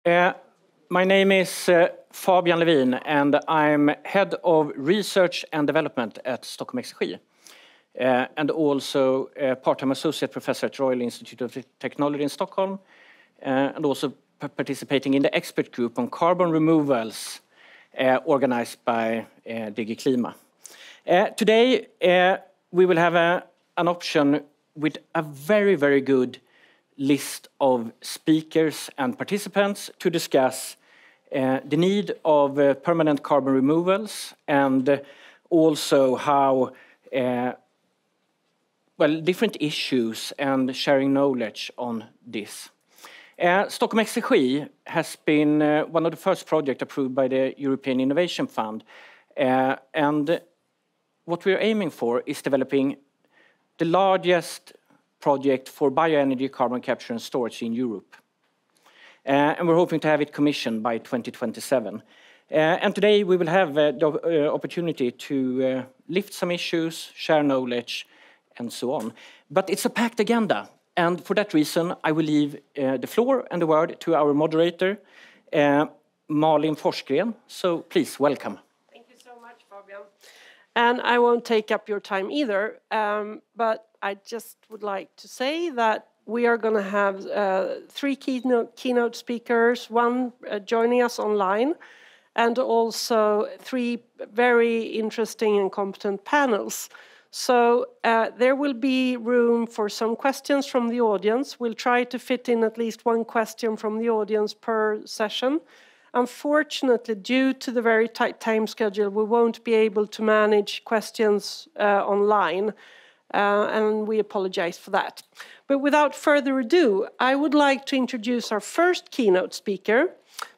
My name is Fabian Levin, and I'm Head of Research and Development at Stockholm Exergi, and also part-time Associate Professor at Royal Institute of Technology in Stockholm, and also participating in the expert group on carbon removals organized by DG Klima. Today, we will have an option with a very, very good list of speakers and participants to discuss the need of permanent carbon removals and also how different issues and sharing knowledge on this. Stockholm Exergi has been one of the first projects approved by the European Innovation Fund, and what we're aiming for is developing the largest project for bioenergy carbon capture and storage in Europe. And we're hoping to have it commissioned by 2027. And today we will have the opportunity to lift some issues, share knowledge, and so on. But it's a packed agenda. And for that reason, I will leave the floor and the word to our moderator, Malin Forsgren. So please, welcome. Thank you so much, Fabian. And I won't take up your time either, but I just would like to say that we are going to have three keynote speakers, one joining us online, and also three very interesting and competent panels. So there will be room for some questions from the audience. We'll try to fit in at least one question from the audience per session. Unfortunately, due to the very tight time schedule, we won't be able to manage questions online, and we apologize for that. But without further ado, I would like to introduce our first keynote speaker,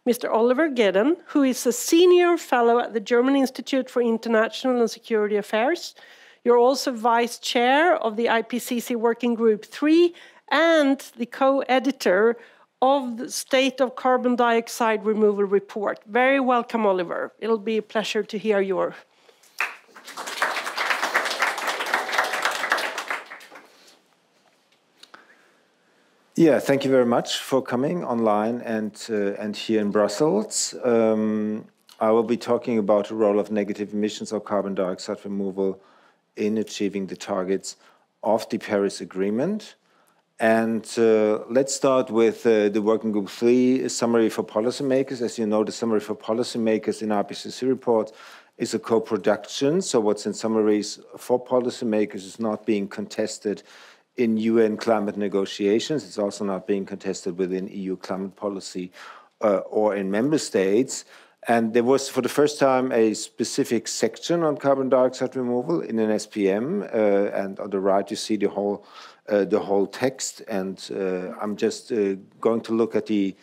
Mr. Oliver Gedden, who is a senior fellow at the German Institute for International and Security Affairs. You're also vice chair of the IPCC Working Group 3 and the co-editor of the State of Carbon Dioxide Removal Report. Very welcome, Oliver. It'll be a pleasure to hear your. Yeah, thank you very much for coming online and here in Brussels. I will be talking about the role of negative emissions or carbon dioxide removal in achieving the targets of the Paris Agreement. And let's start with the Working Group 3 summary for policymakers. As you know, the summary for policymakers in our IPCC report is a co-production. So what's in summaries for policymakers is not being contested in UN climate negotiations. It's also not being contested within EU climate policy or in member states. And there was, for the first time, a specific section on carbon dioxide removal in an SPM. And on the right, you see the whole text. And I'm just going to look at the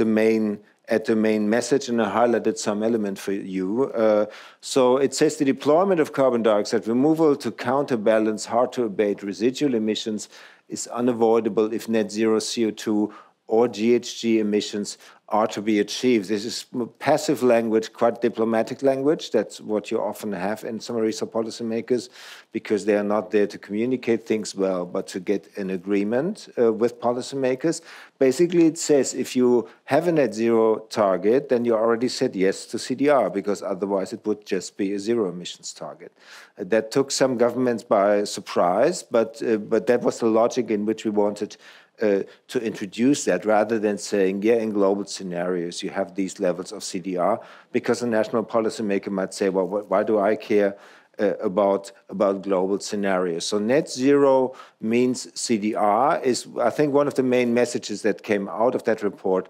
main message, and I highlighted some element for you. So it says the deployment of carbon dioxide removal to counterbalance hard-to-abate residual emissions is unavoidable if net zero CO2 or GHG emissions are to be achieved. This is passive language, quite diplomatic language. That's what you often have in summaries of policymakers, because they are not there to communicate things well, but to get an agreement with policymakers. Basically, it says if you have a net zero target, then you already said yes to CDR, because otherwise it would just be a zero emissions target. That took some governments by surprise, but that was the logic in which we wanted to introduce that, rather than saying, yeah, in global scenarios, you have these levels of CDR, because a national policymaker might say, well, why do I care about global scenarios? So net zero means CDR is, I think, one of the main messages that came out of that report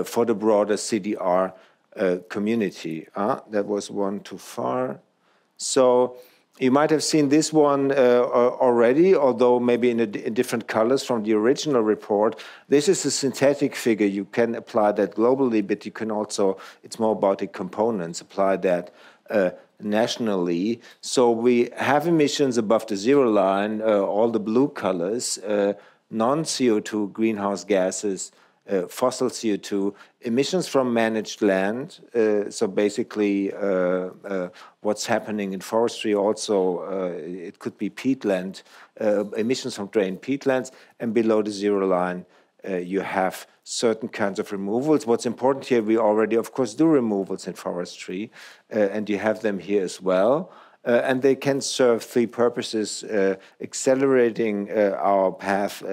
for the broader CDR community. That was one too far. So you might have seen this one already, although maybe in different colors from the original report. This is a synthetic figure. You can apply that globally, but you can also, it's more about the components, apply that nationally. So we have emissions above the zero line, all the blue colors, non-CO2 greenhouse gases, fossil CO2, emissions from managed land, so basically what's happening in forestry also, it could be peatland, emissions from drained peatlands, and below the zero line, you have certain kinds of removals. What's important here, we already, of course, do removals in forestry, and you have them here as well. And they can serve three purposes: accelerating our path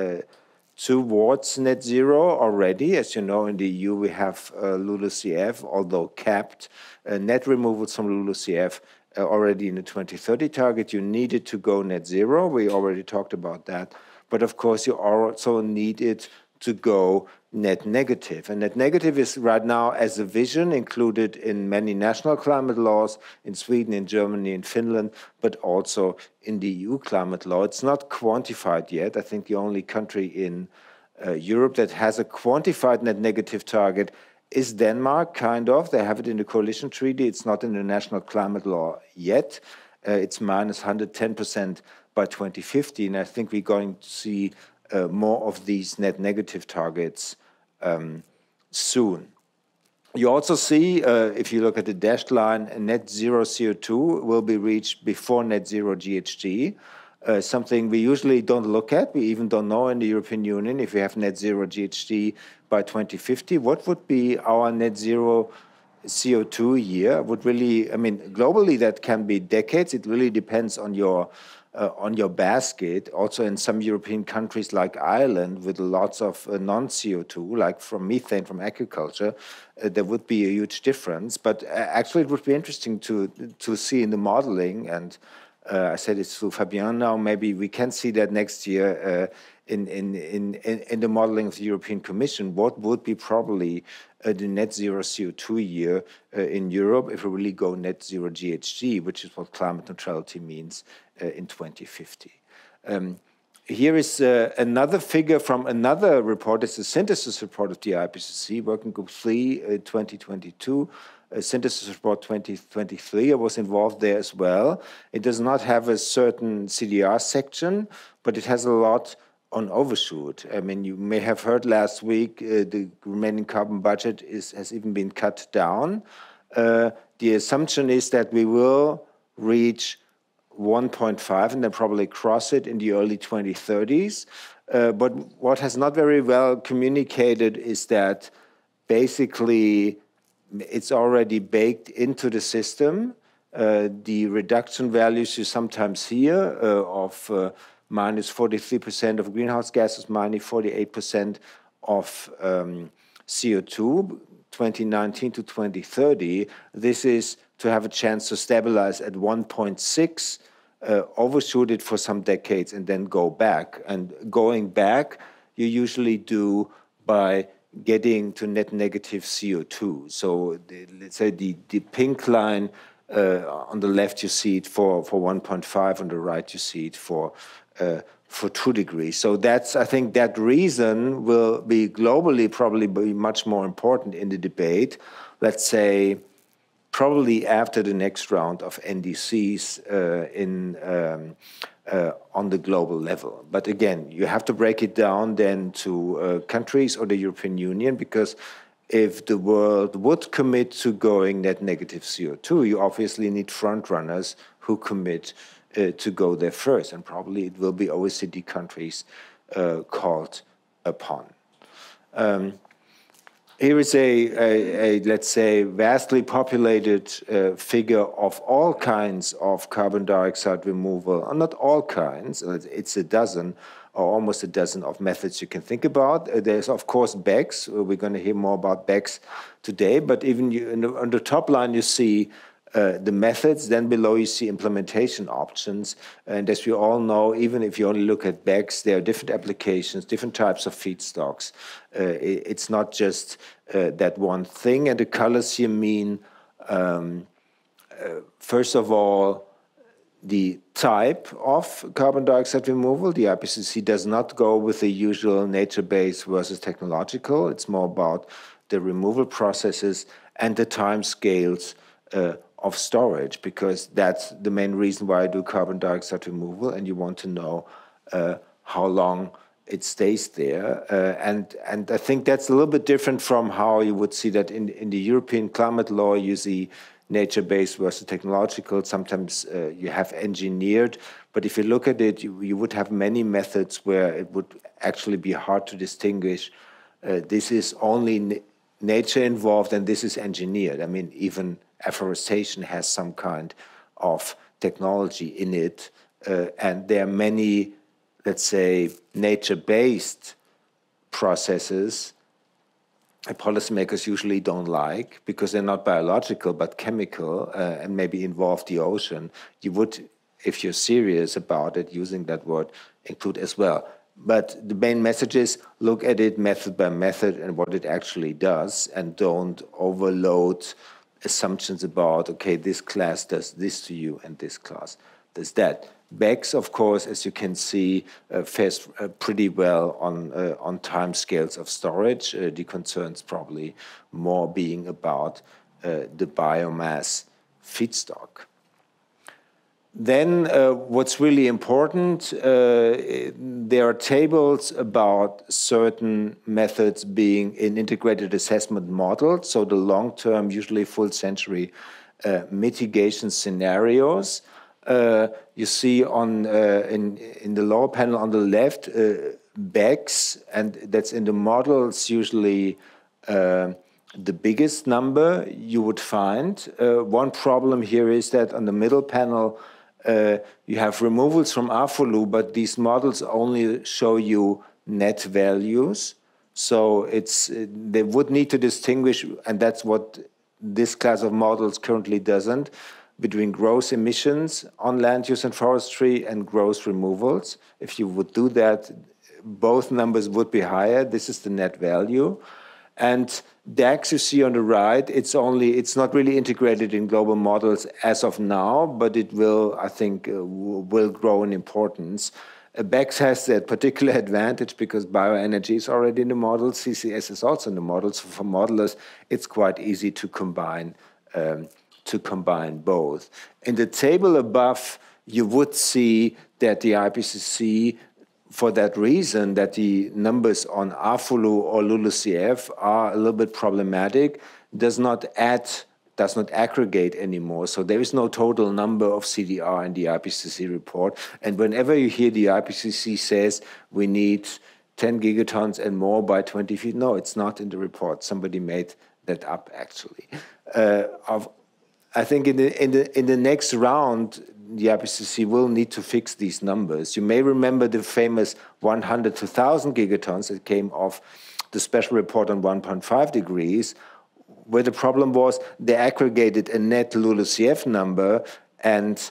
towards net zero already. As you know, in the EU, we have LULUCF, although capped net removals from LULUCF already in the 2030 target. You needed to go net zero. We already talked about that. But of course, you also need it to go net negative. And net negative is right now as a vision included in many national climate laws in Sweden, in Germany, in Finland, but also in the EU climate law. It's not quantified yet. I think the only country in Europe that has a quantified net negative target is Denmark, kind of. They have it in the coalition treaty. It's not in the national climate law yet. It's minus 110% by 2050. And I think we're going to see more of these net negative targets soon. You also see, if you look at the dashed line, net zero CO2 will be reached before net zero GHG, something we usually don't look at. We even don't know in the European Union if we have net zero GHG by 2050. What would be our net zero CO2 year? Would really, I mean, globally that can be decades. It really depends on your basket. Also in some European countries like Ireland with lots of non-CO2, like from methane from agriculture, there would be a huge difference. But actually it would be interesting to see in the modeling, and I said it to Fabien now, maybe we can see that next year in the modeling of the European Commission, what would be probably the net zero CO2 year in Europe if we really go net zero GHG, which is what climate neutrality means in 2050. Here is another figure from another report. It's a synthesis report of the IPCC, Working Group 3, 2022. Synthesis report 2023, I was involved there as well. It does not have a certain CDR section, but it has a lot on overshoot. I mean, you may have heard last week the remaining carbon budget has even been cut down. The assumption is that we will reach 1.5 and then probably cross it in the early 2030s. But what has not very well communicated is that basically it's already baked into the system. The reduction values you sometimes hear of minus 43% of greenhouse gases, minus 48% of CO2, 2019 to 2030. This is to have a chance to stabilize at 1.6, overshoot it for some decades and then go back. And going back, you usually do by getting to net negative CO2. So let's say the pink line on the left, you see it for 1.5, on the right, you see it for 2 degrees. So that's, I think that reason will be globally probably be much more important in the debate, let's say probably after the next round of NDCs on the global level. But again, you have to break it down then to countries or the European Union, because if the world would commit to going net negative CO2, you obviously need front runners who commit to go there first, and probably it will be OECD countries called upon. Here is a let's say, vastly populated figure of all kinds of carbon dioxide removal. Not all kinds, it's a dozen, or almost a dozen of methods you can think about. There's, of course, BECCS. We're going to hear more about BECCS today, but even on the top line, you see the methods, then below you see implementation options. And as we all know, even if you only look at BECCS, there are different applications, different types of feedstocks. It's not just that one thing. And the colors here mean, first of all, the type of carbon dioxide removal. The IPCC does not go with the usual nature-based versus technological. It's more about the removal processes and the time scales of storage, because that's the main reason why I do carbon dioxide removal, and you want to know how long it stays there. And I think that's a little bit different from how you would see that in the European climate law. You see nature-based versus technological. Sometimes you have engineered, but if you look at it, you would have many methods where it would actually be hard to distinguish This is only nature involved, and this is engineered. I mean, even afforestation has some kind of technology in it, and there are many, let's say, nature-based processes that policymakers usually don't like because they're not biological but chemical and maybe involve the ocean. You would, if you're serious about it, using that word, include as well. But the main message is look at it method by method and what it actually does, and don't overload assumptions about, okay, this class does this to you and this class does that. BECCS, of course, as you can see, fares pretty well on time scales of storage. The concerns probably more being about the biomass feedstock. Then what's really important, there are tables about certain methods being in integrated assessment models, so the long-term, usually full-century mitigation scenarios. You see on in the lower panel on the left, BECCS, and that's in the models usually the biggest number you would find. One problem here is that on the middle panel, you have removals from AFOLU, but these models only show you net values. So they would need to distinguish, and that's what this class of models currently doesn't, between gross emissions on land use and forestry and gross removals. If you would do that, both numbers would be higher. This is the net value. And DAX you see on the right, it's not really integrated in global models as of now, but it will, I think, will grow in importance. BECCS has that particular advantage because bioenergy is already in the model, CCS is also in the model, so for modelers, it's quite easy to combine both. In the table above, you would see that the IPCC, for that reason, that the numbers on AFOLU or LULUCF are a little bit problematic, does not aggregate anymore. So there is no total number of CDR in the IPCC report. And whenever you hear the IPCC says we need 10 gigatons and more by 2050, no, it's not in the report. Somebody made that up, actually. I think in the next round, the IPCC will need to fix these numbers. You may remember the famous 100 to 1,000 gigatons that came off the special report on 1.5 degrees, where the problem was they aggregated a net LULUCF number and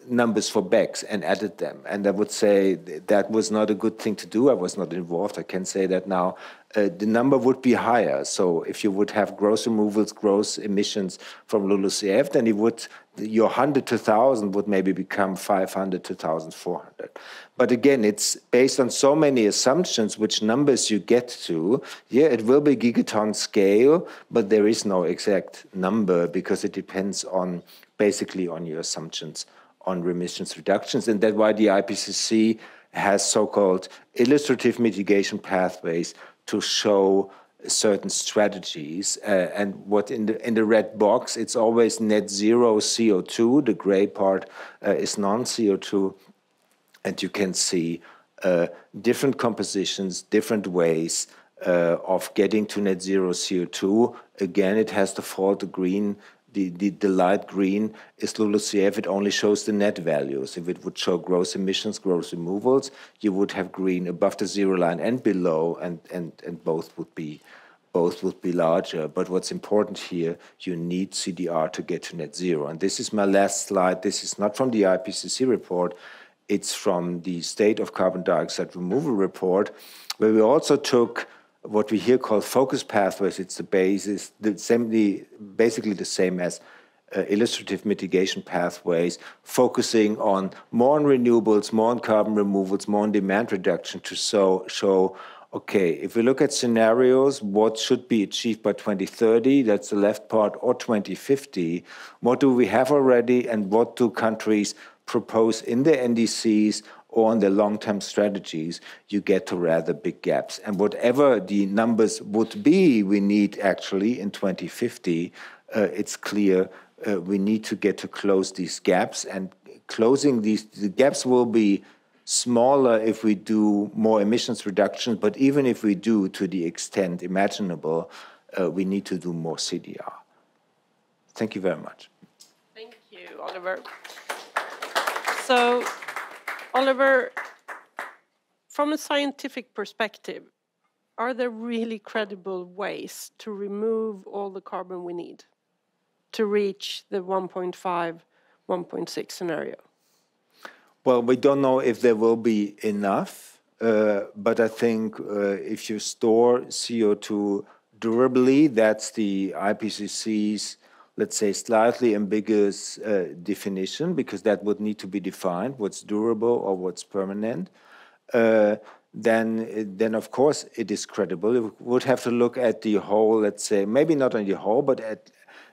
numbers for BECCS and added them. And I would say that was not a good thing to do. I was not involved. I can say that now. The number would be higher. So if you would have gross removals, gross emissions from LULUCF, then your 100 to 1,000 would maybe become 500 to 1,400. But again, it's based on so many assumptions, which numbers you get to. Yeah, it will be gigaton scale, but there is no exact number because it depends on basically on your assumptions on emissions reductions. And that's why the IPCC has so-called illustrative mitigation pathways to show certain strategies. And what in the red box, it's always net zero CO2. The gray part is non-CO2. And you can see different compositions, different ways of getting to net zero CO2. Again, it has to fall to green. The light green is LULUCF. It only shows the net values. If it would show gross emissions, gross removals, you would have green above the zero line and below, and both would be larger. But what's important here, you need CDR to get to net zero. And this is my last slide. This is not from the IPCC report. It's from the State of Carbon Dioxide Removal report, where we also took what we here call focus pathways. It's the basis, basically the same as illustrative mitigation pathways, focusing on more on renewables, more on carbon removals, more on demand reduction to show, okay, if we look at scenarios, what should be achieved by 2030, that's the left part, or 2050, what do we have already and what do countries propose in their NDCs or on their long-term strategies, you get to rather big gaps. And whatever the numbers would be we need actually in 2050, it's clear we need to get to close these gaps. And closing the gaps will be smaller if we do more emissions reduction, but even if we do to the extent imaginable, we need to do more CDR. Thank you very much. Thank you, Oliver. So, Oliver, from a scientific perspective, are there really credible ways to remove all the carbon we need to reach the 1.5, 1.6 scenario? Well, we don't know if there will be enough, but I think if you store CO2 durably, that's the IPCC's, let's say, slightly ambiguous definition, because that would need to be defined, what's durable or what's permanent. Then of course it is credible. We would have to look at the whole, let's say, maybe not on the whole, but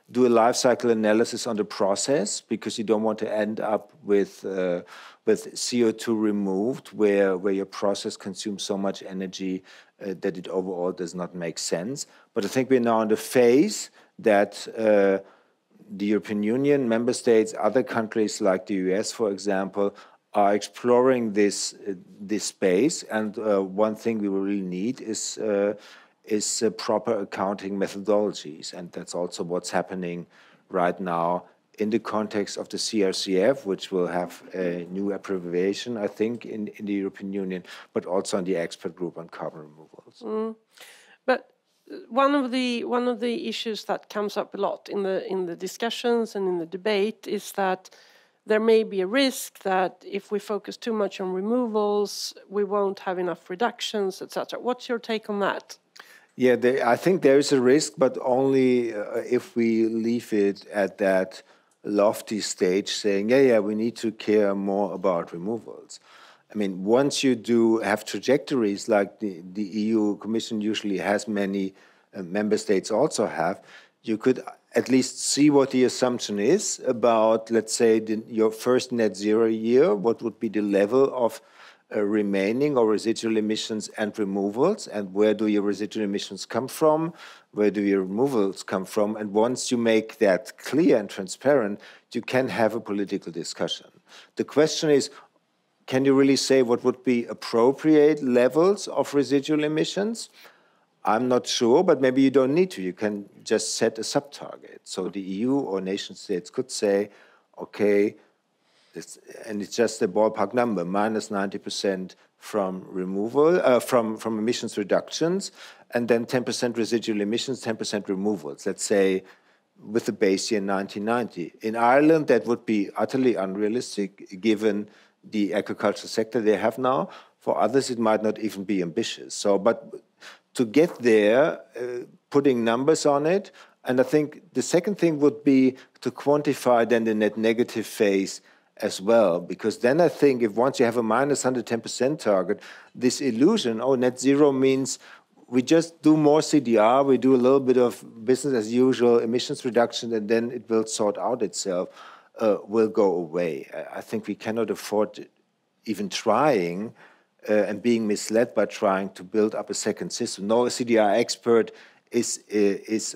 do a life cycle analysis on the process, because you don't want to end up with CO2 removed where your process consumes so much energy that it overall does not make sense. But I think we're now in the phase that the European Union, member states, other countries like the US, for example, are exploring this space, and one thing we really need is proper accounting methodologies, and that's also what's happening right now in the context of the CRCF, which will have a new abbreviation, I think, in the European Union, but also in the expert group on carbon removals. But one of the issues that comes up a lot in the discussions and in the debate is that there may be a risk that if we focus too much on removals, we won't have enough reductions, etc. What's your take on that? Yeah, I think there is a risk, but only if we leave it at that lofty stage saying, yeah, we need to care more about removals. I mean, once you have trajectories like the EU Commission usually has, many member states also have, you could at least see what the assumption is about, let's say, your first net zero year, what would be the level of remaining or residual emissions and removals, and where do your residual emissions come from, where do your removals come from, and once you make that clear and transparent, you can have a political discussion. The question is, can you really say what would be appropriate levels of residual emissions? I'm not sure, but maybe you don't need to. You can just set a sub-target. So the EU or nation states could say, okay, and it's just a ballpark number, minus 90% from removal, from emissions reductions, and then 10% residual emissions, 10% removals. Let's say with the base year 1990. In Ireland, that would be utterly unrealistic, given the agricultural sector they have now. For others, it might not even be ambitious. So, but to get there, putting numbers on it, and I think the second thing would be to quantify then the net negative phase as well, because then I think if once you have a minus 110% target, this illusion, oh, net zero means we just do more CDR, we do a little bit of business as usual emissions reduction, and then it will sort out itself, will go away. I think we cannot afford even trying and being misled by trying to build up a second system. No CDR expert is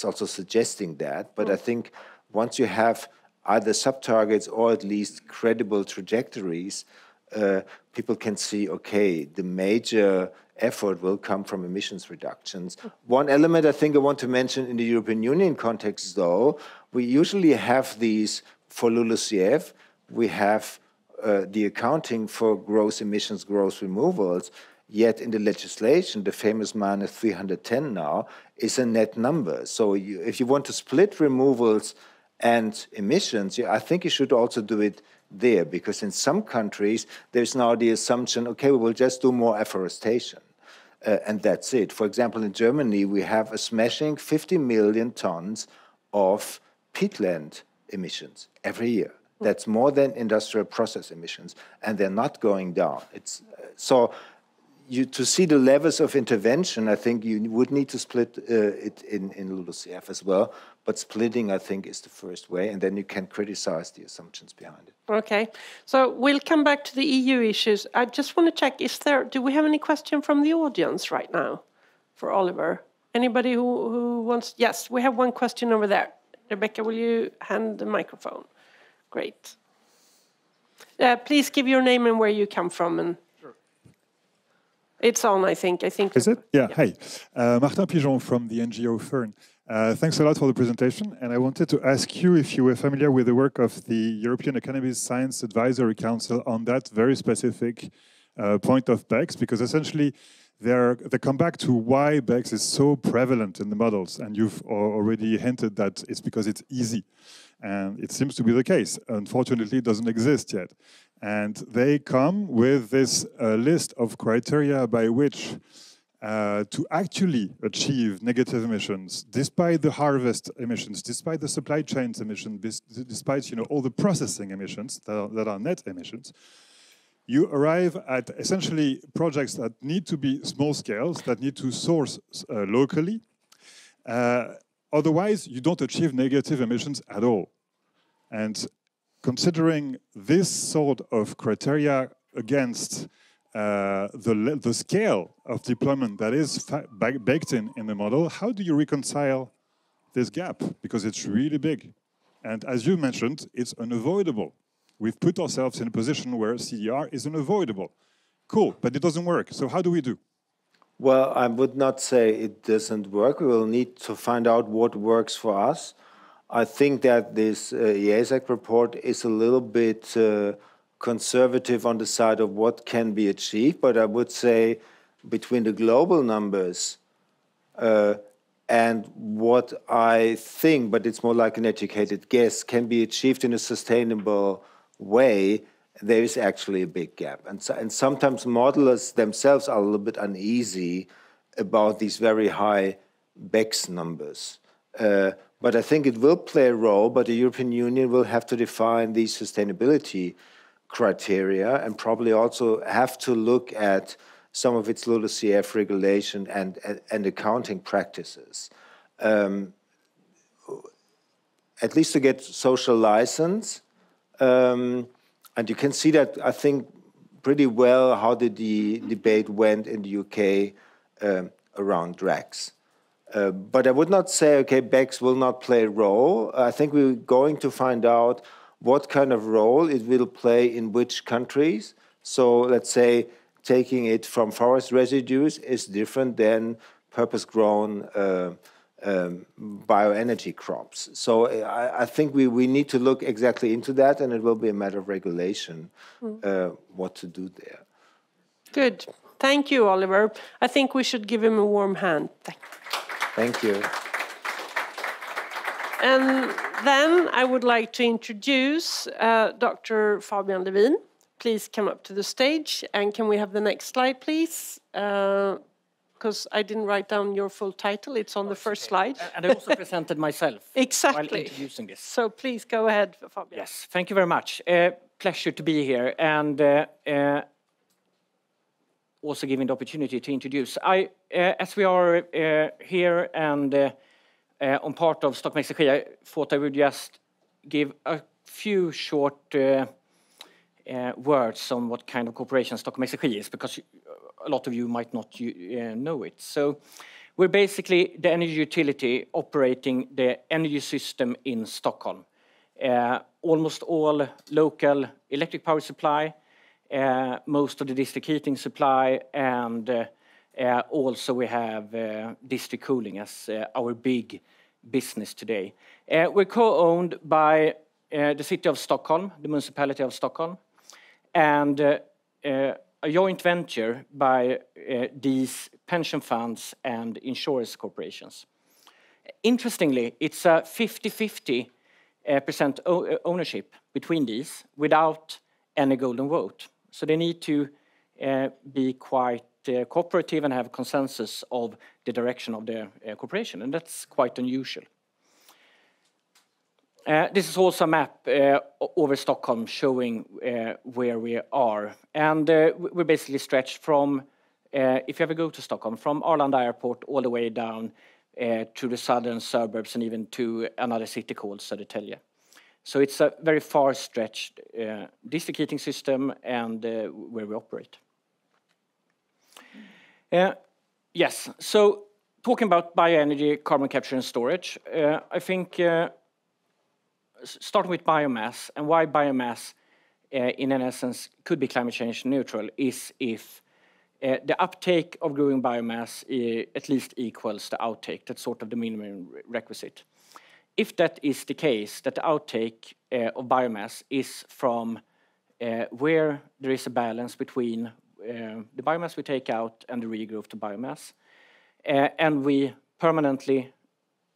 also suggesting that, but I think once you have either sub-targets or at least credible trajectories, people can see, okay, the major effort will come from emissions reductions. One element I think I want to mention in the European Union context, though, we usually have these, for LULUCF, we have the accounting for gross emissions, gross removals, yet in the legislation, the famous minus 310 now is a net number. So if you want to split removals and emissions, I think you should also do it there, because in some countries, there's now the assumption, okay, we will just do more afforestation, and that's it. For example, in Germany, we have a smashing 50 million tons of peatland emissions every year. That's more than industrial process emissions, and they're not going down. So to see the levels of intervention, I think you would need to split it in LULUCF as well. But splitting, I think, is the first way, and then you can criticize the assumptions behind it. Okay, so we'll come back to the EU issues. I just want to check, do we have any question from the audience right now for Oliver? Anybody who wants? Yes, we have one question over there. Rebecca, will you hand the microphone? Great. Please give your name and where you come from. And sure. It's on, I think. Is it? Yeah. Hey, Martin Pigeon from the NGO Fern. Thanks a lot for the presentation. And I wanted to ask you if you were familiar with the work of the European Cannabis Science Advisory Council on that very specific point of BECCS, because essentially they come back to why BECCS is so prevalent in the models. And you've already hinted that it's because it's easy. And it seems to be the case. Unfortunately, it doesn't exist yet. And they come with this list of criteria by which to actually achieve negative emissions, despite the harvest emissions, despite the supply chains emissions, despite all the processing emissions that are net emissions, you arrive at essentially projects that need to be small scales, that need to source locally. Otherwise, you don't achieve negative emissions at all. And considering this sort of criteria against the scale of deployment that is baked in the model, how do you reconcile this gap? Because it's really big. And as you mentioned, it's unavoidable. We've put ourselves in a position where CDR is unavoidable. Cool, but it doesn't work. So how do we do? Well, I would not say it doesn't work. We will need to find out what works for us. I think that this EASAC report is a little bit conservative on the side of what can be achieved, but I would say between the global numbers and what I think, but it's more like an educated guess, can be achieved in a sustainable way, there is actually a big gap. And sometimes modelers themselves are a little bit uneasy about these very high BECCS numbers. But I think it will play a role, but the European Union will have to define these sustainability criteria and probably also have to look at some of its LULUCF regulation and accounting practices. At least to get social license. And you can see that, I think, pretty well how the debate went in the UK around drugs. But I would not say, okay, BECCS will not play a role. I think we're going to find out what kind of role it will play in which countries. So let's say taking it from forest residues is different than purpose-grown bioenergy crops. So I think we need to look exactly into that, and it will be a matter of regulation what to do there. Good. Thank you, Oliver. I think we should give him a warm hand. Thank you. And then I would like to introduce Dr. Fabian Levin. Please come up to the stage. And can we have the next slide, please? Because I didn't write down your full title. It's on the first slide. And I also presented myself exactly. while introducing this. So please go ahead, Fabian. Yes, thank you very much. Pleasure to be here and also giving the opportunity to introduce. As we are here and on part of Stockholm Exergi, I thought I would just give a few short words on what kind of corporation Stockholm Exergi is, because a lot of you might not know it. So we're basically the energy utility operating the energy system in Stockholm. Almost all local electric power supply, most of the district heating supply, and also we have district cooling as our big business today. We're co-owned by the City of Stockholm, the Municipality of Stockholm, and a joint venture by these pension funds and insurance corporations. Interestingly, it's a 50-50% ownership between these without any golden vote. So they need to be quite cooperative and have consensus of the direction of their corporation, and that's quite unusual. This is also a map over Stockholm showing where we are. And we're basically stretched from, if you ever go to Stockholm, from Arlanda Airport all the way down to the southern suburbs and even to another city called Södertälje. So it's a very far-stretched district heating system and where we operate. Yes, so talking about bioenergy, carbon capture and storage, I think starting with biomass and why biomass in essence, could be climate change neutral is if the uptake of growing biomass at least equals the outtake. That's sort of the minimum requisite. If that is the case, that the outtake of biomass is from where there is a balance between the biomass we take out and the regrowth of biomass, and we permanently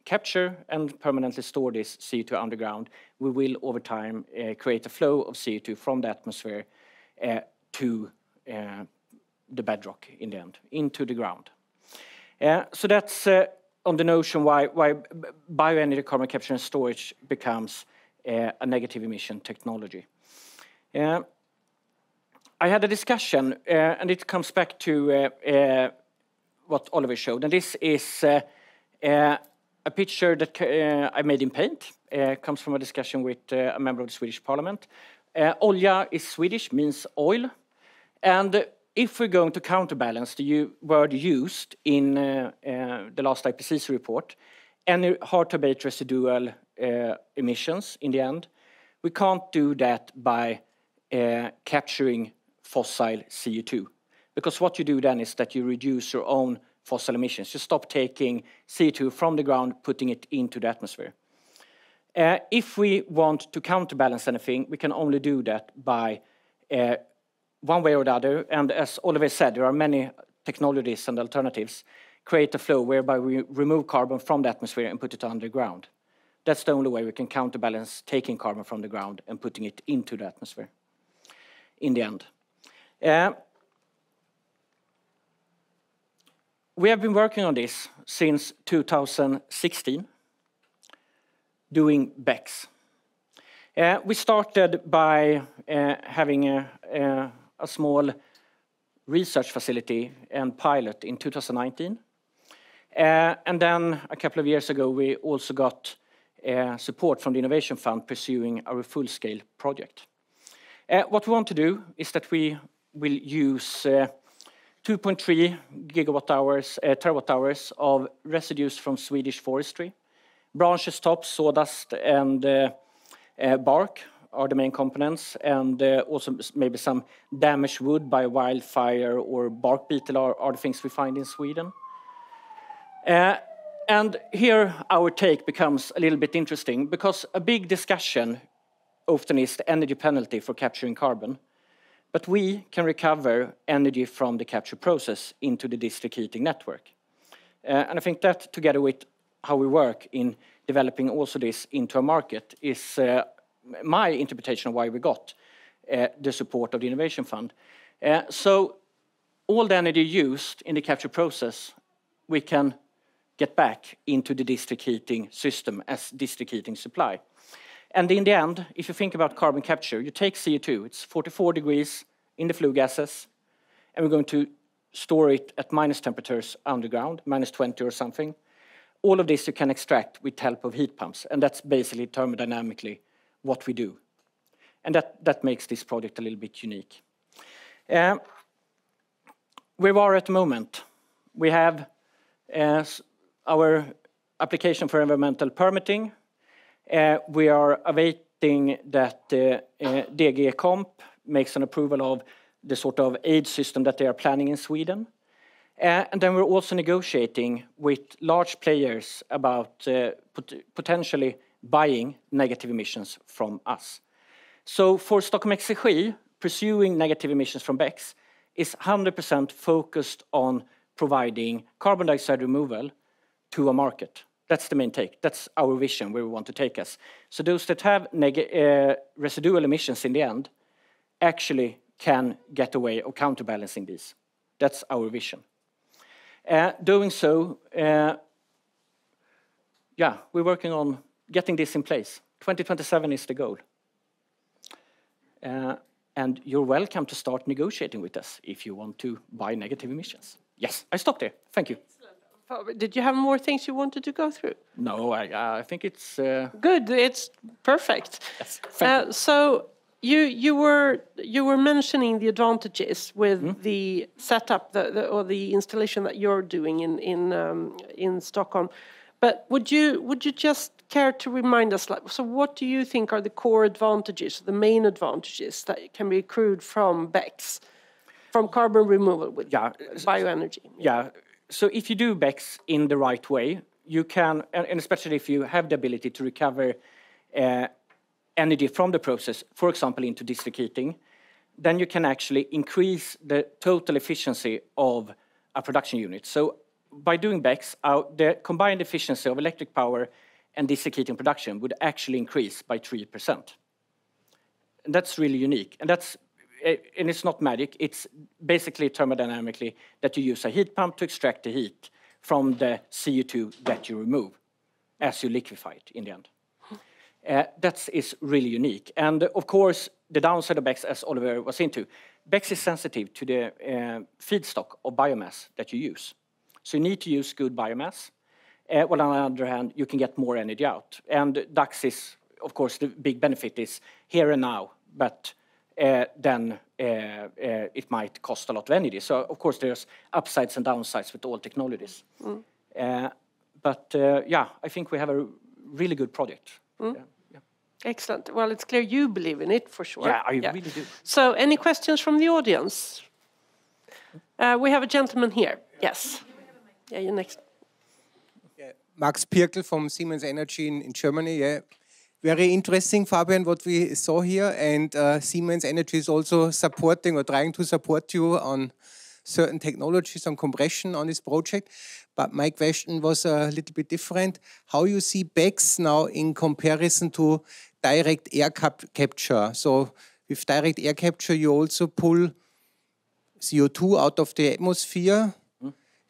capture and permanently store this CO2 underground, we will over time create a flow of CO2 from the atmosphere to the bedrock in the end, into the ground. So that's on the notion why bioenergy carbon capture and storage becomes a negative emission technology. I had a discussion, and it comes back to what Oliver showed, and this is a picture that I made in paint. Comes from a discussion with a member of the Swedish Parliament. Olja is Swedish, means oil, and if we're going to counterbalance the word used in the last IPCC report, any hard-to-abate residual emissions in the end, we can't do that by capturing fossil CO2. Because what you do then is that you reduce your own fossil emissions. You stop taking CO2 from the ground, putting it into the atmosphere. If we want to counterbalance anything, we can only do that by one way or the other, and as Oliver said, there are many technologies and alternatives, create a flow whereby we remove carbon from the atmosphere and put it underground. That's the only way we can counterbalance taking carbon from the ground and putting it into the atmosphere in the end. We have been working on this since 2016, doing BECCS. We started by having a small research facility and pilot in 2019. And then a couple of years ago, we also got support from the Innovation Fund pursuing our full-scale project. What we want to do is that we will use 2.3 terawatt hours of residues from Swedish forestry. Branches, tops, sawdust, and bark are the main components, and also maybe some damaged wood by wildfire or bark beetle are the things we find in Sweden. And here our take becomes a little bit interesting, because a big discussion often is the energy penalty for capturing carbon. But we can recover energy from the capture process into the district heating network. And I think that, together with how we work in developing also this into a market, is my interpretation of why we got the support of the Innovation Fund. So all the energy used in the capture process, we can get back into the district heating system as district heating supply. And in the end, if you think about carbon capture, you take CO2, it's 44 degrees in the flue gases, and we're going to store it at minus temperatures underground, minus 20 or something. All of this you can extract with help of heat pumps, and that's basically thermodynamically what we do. And that makes this project a little bit unique. Where we are at the moment, we have our application for environmental permitting. We are awaiting that DG Comp makes an approval of the sort of aid system that they are planning in Sweden. And then we're also negotiating with large players about potentially buying negative emissions from us. So for Stockholm Exergi, pursuing negative emissions from BECCS is 100% focused on providing carbon dioxide removal to a market. That's the main take. That's our vision, where we want to take us. So those that have residual emissions in the end actually can get away of counterbalancing these. That's our vision. Doing so, we're working on getting this in place. 2027 is the goal. And you're welcome to start negotiating with us if you want to buy negative emissions. Yes, I stopped there. Thank you. Did you have more things you wanted to go through? No, I think it's... Good, it's perfect. Yes, thank you. So you were mentioning the advantages with the setup or the installation that you're doing in Stockholm. But would you just care to remind us, so what do you think are the core advantages, the main advantages that can be accrued from BECCS, from carbon removal with bioenergy? Yeah, so if you do BECCS in the right way, you can, and especially if you have the ability to recover energy from the process, for example, into district heating, then you can actually increase the total efficiency of a production unit. So by doing BECCS, the combined efficiency of electric power and district heating production would actually increase by 3%. And that's really unique. And it's not magic. It's basically thermodynamically that you use a heat pump to extract the heat from the CO2 that you remove as you liquefy it in the end. That is really unique. And of course, the downside of BECCS, as Oliver was into, BECCS is sensitive to the feedstock of biomass that you use. So you need to use good biomass. While on the other hand, you can get more energy out. And BECCS is, of course, the big benefit is here and now, but then it might cost a lot of energy. So, of course, there's upsides and downsides with all technologies. Yeah, I think we have a really good project. Excellent. Well, it's clear you believe in it, for sure. Yeah, I really do. So, any questions from the audience? We have a gentleman here. Yes. Yeah, you're next. Yeah. Max Pirkel from Siemens Energy in Germany. Yeah. Very interesting, Fabian, what we saw here. And Siemens Energy is also supporting or trying to support you on certain technologies on compression on this project. But my question was a little bit different. How you see BECCS now in comparison to direct air capture? So with direct air capture, you also pull CO2 out of the atmosphere.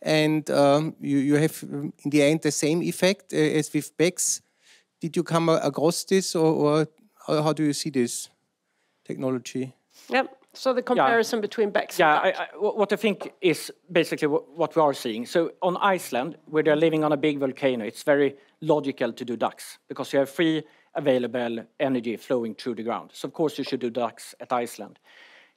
And you have, in the end, the same effect as with BECCS. Did you come across this, or how do you see this technology? Yep. So the comparison between BECCS and what I think is basically what we are seeing. So on Iceland, where they're living on a big volcano, it's very logical to do BECCS because you have free available energy flowing through the ground. So of course you should do BECCS at Iceland.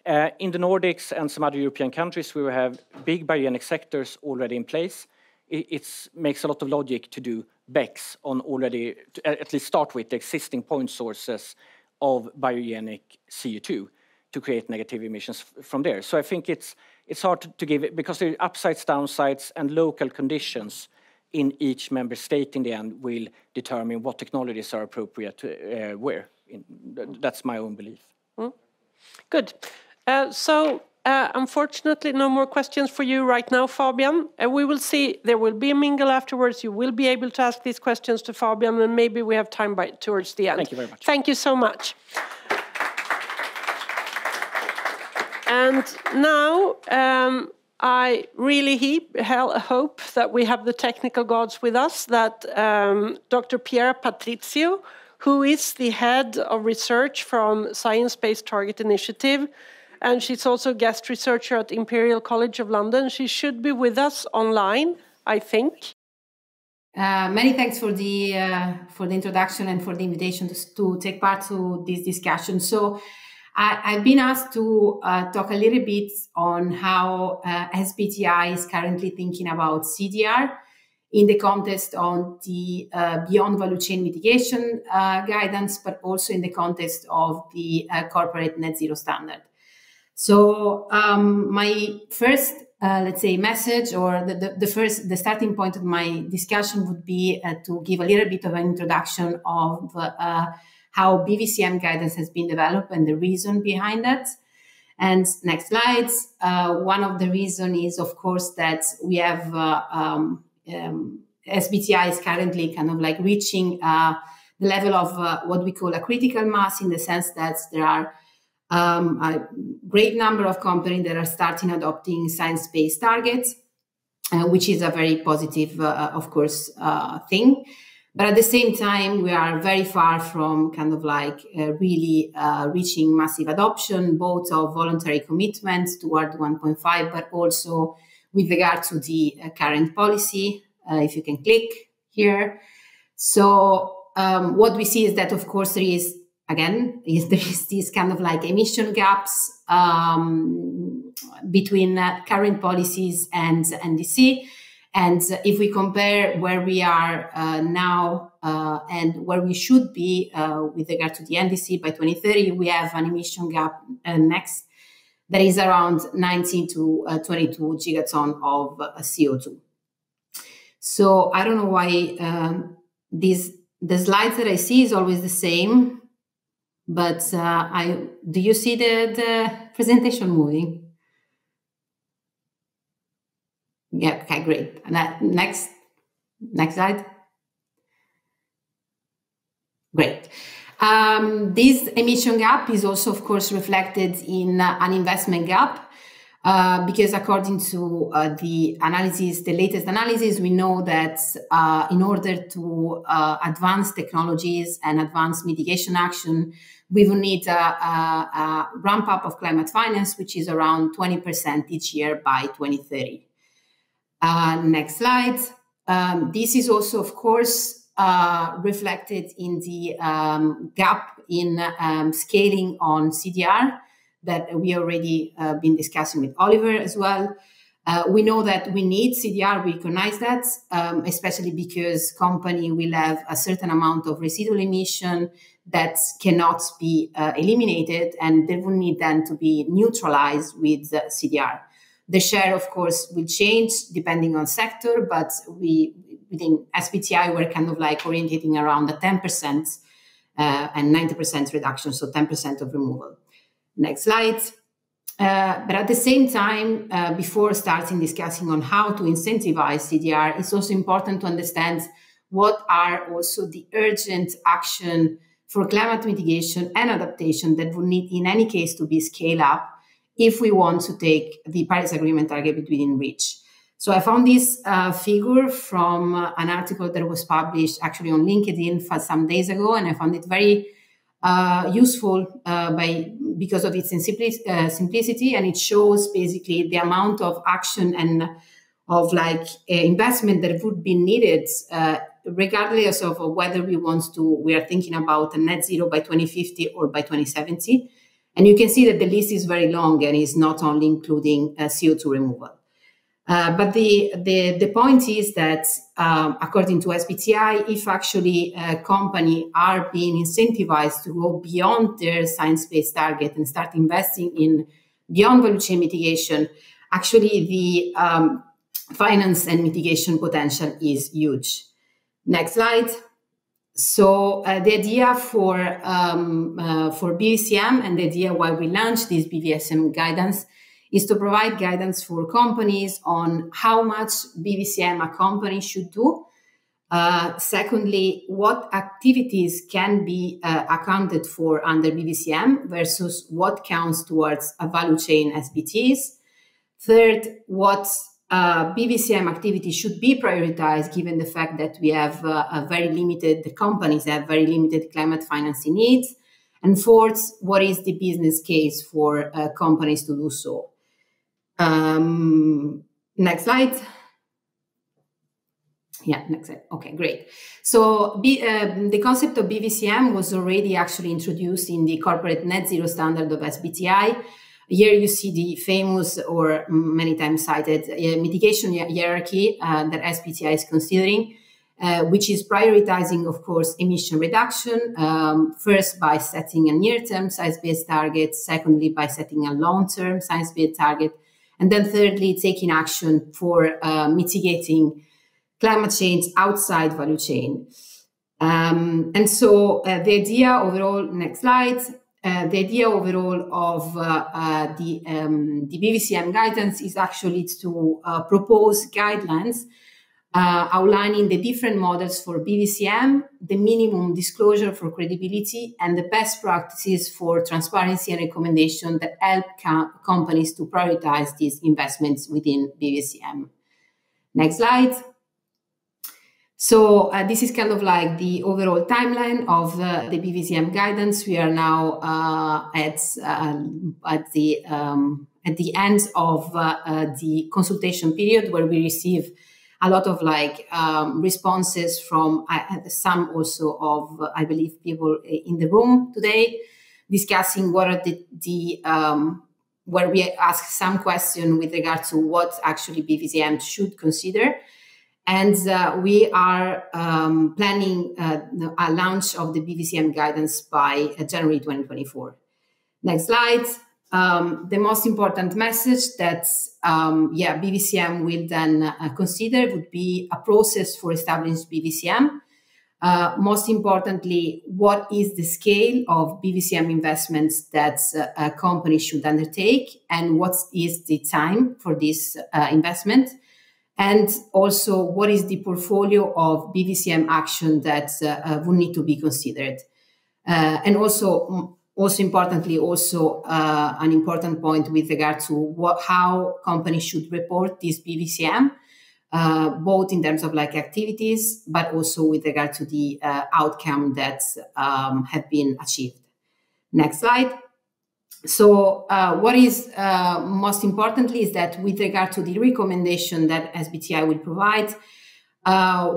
In the Nordics and some other European countries, we have big biogenic sectors already in place. It makes a lot of logic to do BECCS on already, at least start with the existing point sources of biogenic CO2 to create negative emissions from there. So I think it's hard to give it, because there are upsides, downsides, and local conditions in each member state in the end will determine what technologies are appropriate where. That's my own belief. Good. Unfortunately, no more questions for you right now, Fabian. We will see, there will be a mingle afterwards. You will be able to ask these questions to Fabian, and maybe we have time towards the end. Thank you very much. Thank you so much. And now, I really hope that we have the technical gods with us, that Dr. Piera Patrizio, who is the head of research from Science Based Targets initiative, and she's also a guest researcher at Imperial College of London. She should be with us online, I think. Many thanks for the introduction and for the invitation to take part to this discussion. So I've been asked to talk a little bit on how SBTi is currently thinking about CDR in the context of the beyond value chain mitigation guidance, but also in the context of the corporate net zero standard. So my first, let's say, message, or the starting point of my discussion would be to give a little bit of an introduction of how BVCM guidance has been developed and the reason behind that. And next slides. One of the reasons is, of course, that we have SBTi is currently kind of like reaching the level of what we call a critical mass, in the sense that there are a great number of companies that are starting adopting science-based targets, which is a very positive, of course, thing. But at the same time, we are very far from kind of like really reaching massive adoption, both of voluntary commitments toward 1.5, but also with regard to the current policy. If you can click here. So what we see is that, of course, there is these kind of like emission gaps between current policies and NDC. And if we compare where we are now and where we should be with regard to the NDC by 2030, we have an emission gap next that is around 19 to 22 gigaton of CO2. So I don't know why the slides that I see is always the same, but do you see the presentation moving? Yeah, okay, great. And next slide. Great. This emission gap is also, of course, reflected in an investment gap. Because according to the latest analysis, we know that in order to advance technologies and advance mitigation action, we will need a ramp up of climate finance, which is around 20% each year by 2030. Next slide. This is also, of course, reflected in the gap in scaling on CDR that we already been discussing with Oliver as well. We know that we need CDR, we recognize that, especially because company will have a certain amount of residual emission that cannot be eliminated, and they will need then to be neutralized with CDR. The share, of course, will change depending on sector, but within SBTi, we're kind of like orientating around the 10% and 90% reduction, so 10% of removal. Next slide. But at the same time, before starting discussing on how to incentivize CDR, it's also important to understand what are also the urgent action for climate mitigation and adaptation that would need in any case to be scaled up if we want to take the Paris Agreement target within reach. So I found this figure from an article that was published actually on LinkedIn for some days ago, and I found it very useful because of its simplicity, and it shows basically the amount of action and of investment that would be needed regardless of whether we are thinking about a net zero by 2050 or by 2070. And you can see that the list is very long and is not only including CO2 removal. But the point is that according to SBTi, if actually companies are being incentivized to go beyond their science-based target and start investing in beyond value chain mitigation, actually the finance and mitigation potential is huge. Next slide. So the idea for BVCM and the idea why we launched this BVSM guidance is to provide guidance for companies on how much BVCM a company should do. Secondly, what activities can be accounted for under BVCM versus what counts towards a value chain SBTs. Third, what BVCM activity should be prioritized given the fact that we have the companies have very limited climate financing needs. And fourth, what is the business case for companies to do so? Next slide. Yeah, next slide. Okay, great. So the concept of BVCM was already actually introduced in the corporate net zero standard of SBTi. Here you see the famous or many times cited mitigation hierarchy that SBTi is considering, which is prioritizing, of course, emission reduction, first by setting a near-term science-based target, secondly by setting a long-term science-based target, and then thirdly, taking action for mitigating climate change outside value chain. And so the idea overall, next slide, the idea overall of the BVCM guidance is actually to propose guidelines outlining the different models for BVCM, the minimum disclosure for credibility, and the best practices for transparency and recommendation that help companies to prioritize these investments within BVCM. Next slide. So this is kind of like the overall timeline of the BVCM guidance. We are now at the end of the consultation period, where we receive a lot of responses from some also of, I believe, people in the room today, discussing what are where we ask some question with regard to what actually BVCM should consider. And we are planning a launch of the BVCM guidance by January 2024. Next slide. The most important message that BVCM will then consider would be a process for establishing BVCM. Most importantly, what is the scale of BVCM investments that a company should undertake, and what is the time for this investment? And also, what is the portfolio of BVCM action that would need to be considered? And also importantly, an important point with regard to how companies should report this BVCM, both in terms of like activities, but also with regard to the outcome that have been achieved. Next slide. So what is most importantly is that with regard to the recommendation that SBTi will provide,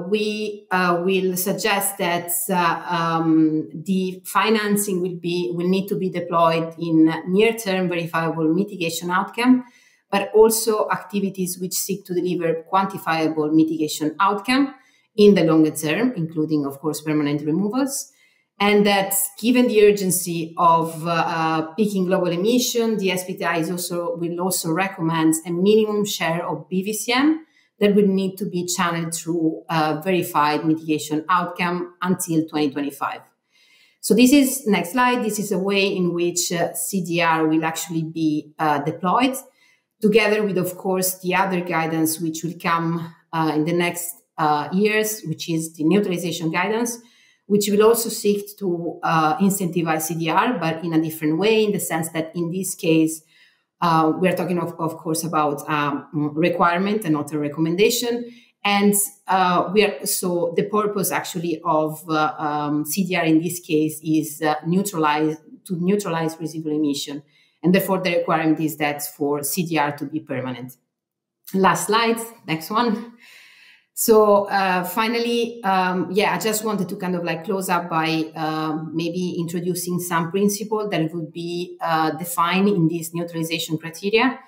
we will suggest that the financing will need to be deployed in near-term verifiable mitigation outcome, but also activities which seek to deliver quantifiable mitigation outcome in the longer term, including, of course, permanent removals. And that given the urgency of peaking global emission, the SBTi will also recommend a minimum share of BVCM that will need to be channeled through verified mitigation outcome until 2025. So this is, next slide, this is a way in which CDR will actually be deployed, together with, of course, the other guidance which will come in the next years, which is the neutralization guidance, which will also seek to incentivize CDR, but in a different way, in the sense that in this case, we are talking, of course, about requirement and not a recommendation. And so the purpose actually of CDR in this case is to neutralize residual emission. And therefore, the requirement is that for CDR to be permanent. Last slide, next one. So finally, I just wanted to kind of like close up by maybe introducing some principle that would be defined in these neutralization criteria.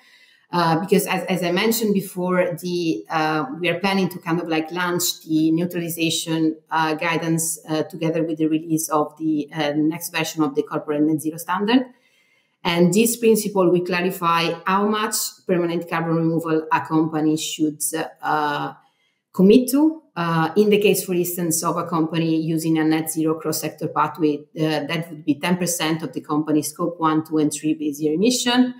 Because as I mentioned before, we are planning to kind of like launch the neutralization guidance together with the release of the next version of the corporate net zero standard. And this principle will clarify how much permanent carbon removal a company should commit to. In the case, for instance, of a company using a net zero cross-sector pathway, that would be 10% of the company's scope 1, 2, and 3 base year emission.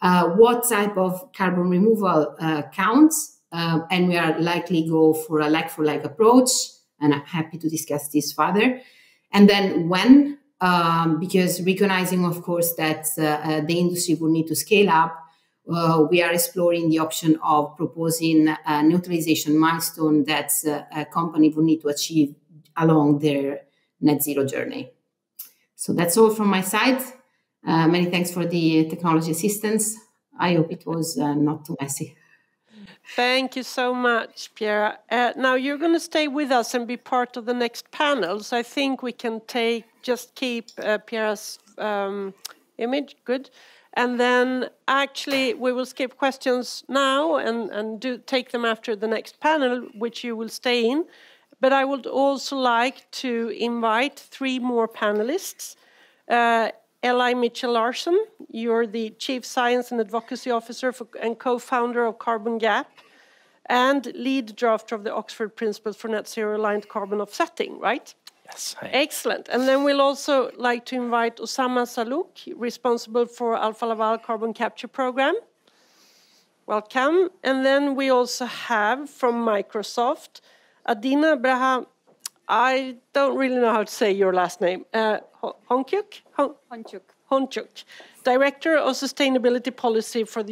What type of carbon removal counts? And we are likely go for a like-for-like approach, and I'm happy to discuss this further. And then when, because recognizing, of course, that the industry will need to scale up, we are exploring the option of proposing a neutralization milestone that a company will need to achieve along their net zero journey. So that's all from my side. Many thanks for the technology assistance. I hope it was not too messy. Thank you so much, Piera. Now you're going to stay with us and be part of the next panel. So I think we can just keep Piera's image. Good. And then actually we will skip questions now and take them after the next panel, which you will stay in. But I would also like to invite 3 more panelists. Eli Mitchell-Larsen, you're the Chief Science and Advocacy Officer and co-founder of Carbon Gap and lead drafter of the Oxford Principles for Net Zero Aligned Carbon Offsetting, right? Yes. Hi. Excellent. And then we'll also like to invite Osama Salouk, responsible for Alfa Laval Carbon Capture Program. Welcome. And then we also have from Microsoft, Adina Braha. I don't really know how to say your last name. Honchuk? Honchuk, Director of Sustainability Policy for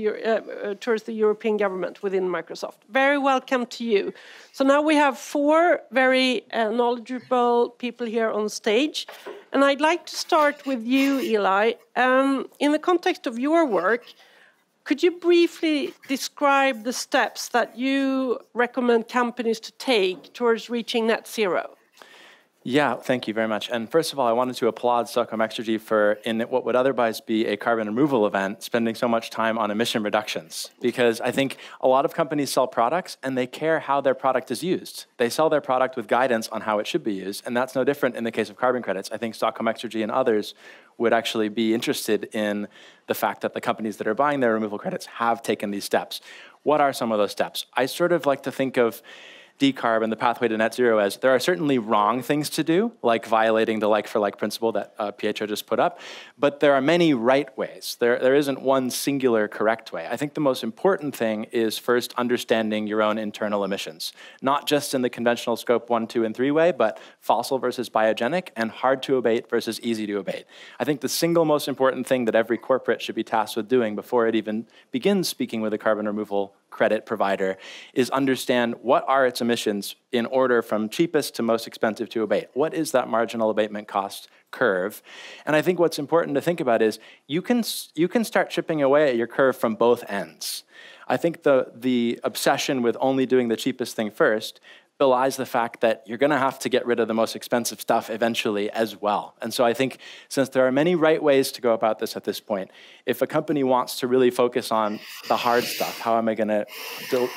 towards the European government within Microsoft. Very welcome to you. So now we have 4 very knowledgeable people here on stage. And I'd like to start with you, Eli. In the context of your work, could you briefly describe the steps that you recommend companies to take towards reaching net zero? Yeah, thank you very much. And first of all, I wanted to applaud Stockholm Exergy for, in what would otherwise be a carbon removal event, spending so much time on emission reductions. Because I think a lot of companies sell products and they care how their product is used. They sell their product with guidance on how it should be used, and that's no different in the case of carbon credits. I think Stockholm Exergy and others would actually be interested in the fact that the companies that are buying their removal credits have taken these steps. What are some of those steps? I sort of like to think of decarb and the pathway to net zero as there are certainly wrong things to do, like violating the like-for-like principle that Pietro just put up, but there are many right ways. There isn't one singular correct way. I think the most important thing is first understanding your own internal emissions, not just in the conventional scope 1, 2, and 3 way, but fossil versus biogenic and hard to abate versus easy to abate. I think the single most important thing that every corporate should be tasked with doing before it even begins speaking with a carbon removal credit provider is understand what are its emissions in order from cheapest to most expensive to abate. What is that marginal abatement cost curve? And I think what's important to think about is you can start chipping away at your curve from both ends. I think the obsession with only doing the cheapest thing first belies the fact that you're going to have to get rid of the most expensive stuff eventually as well. And so I think since there are many right ways to go about this at this point, if a company wants to really focus on the hard stuff, how am I going to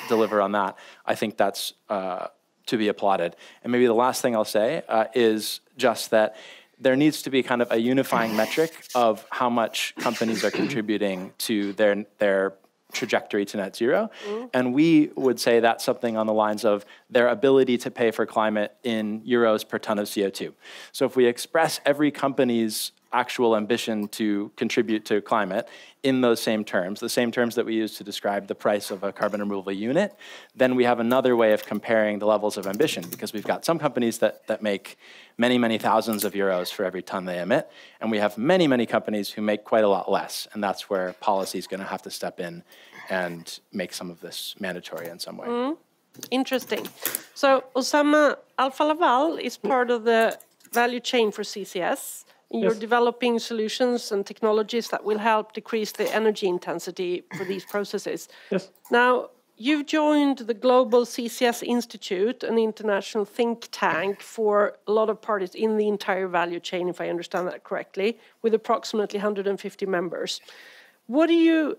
deliver on that? I think that's to be applauded. And maybe the last thing I'll say is just that there needs to be kind of a unifying metric of how much companies are contributing to their trajectory to net zero. And we would say that's something on the lines of their ability to pay for climate in euros per ton of CO2. So if we express every company's actual ambition to contribute to climate in those same terms, the same terms that we use to describe the price of a carbon removal unit, then we have another way of comparing the levels of ambition, because we've got some companies that make many, many thousands of euros for every ton they emit, and we have many, many companies who make quite a lot less, and that's where policy is going to have to step in and make some of this mandatory in some way. Interesting. So, Osama, Alfa Laval is part of the value chain for CCS. You're developing solutions and technologies that will help decrease the energy intensity for these processes. Yes. Now, you've joined the Global CCS Institute, an international think tank for a lot of parties in the entire value chain, if I understand that correctly, with approximately 150 members. What do you,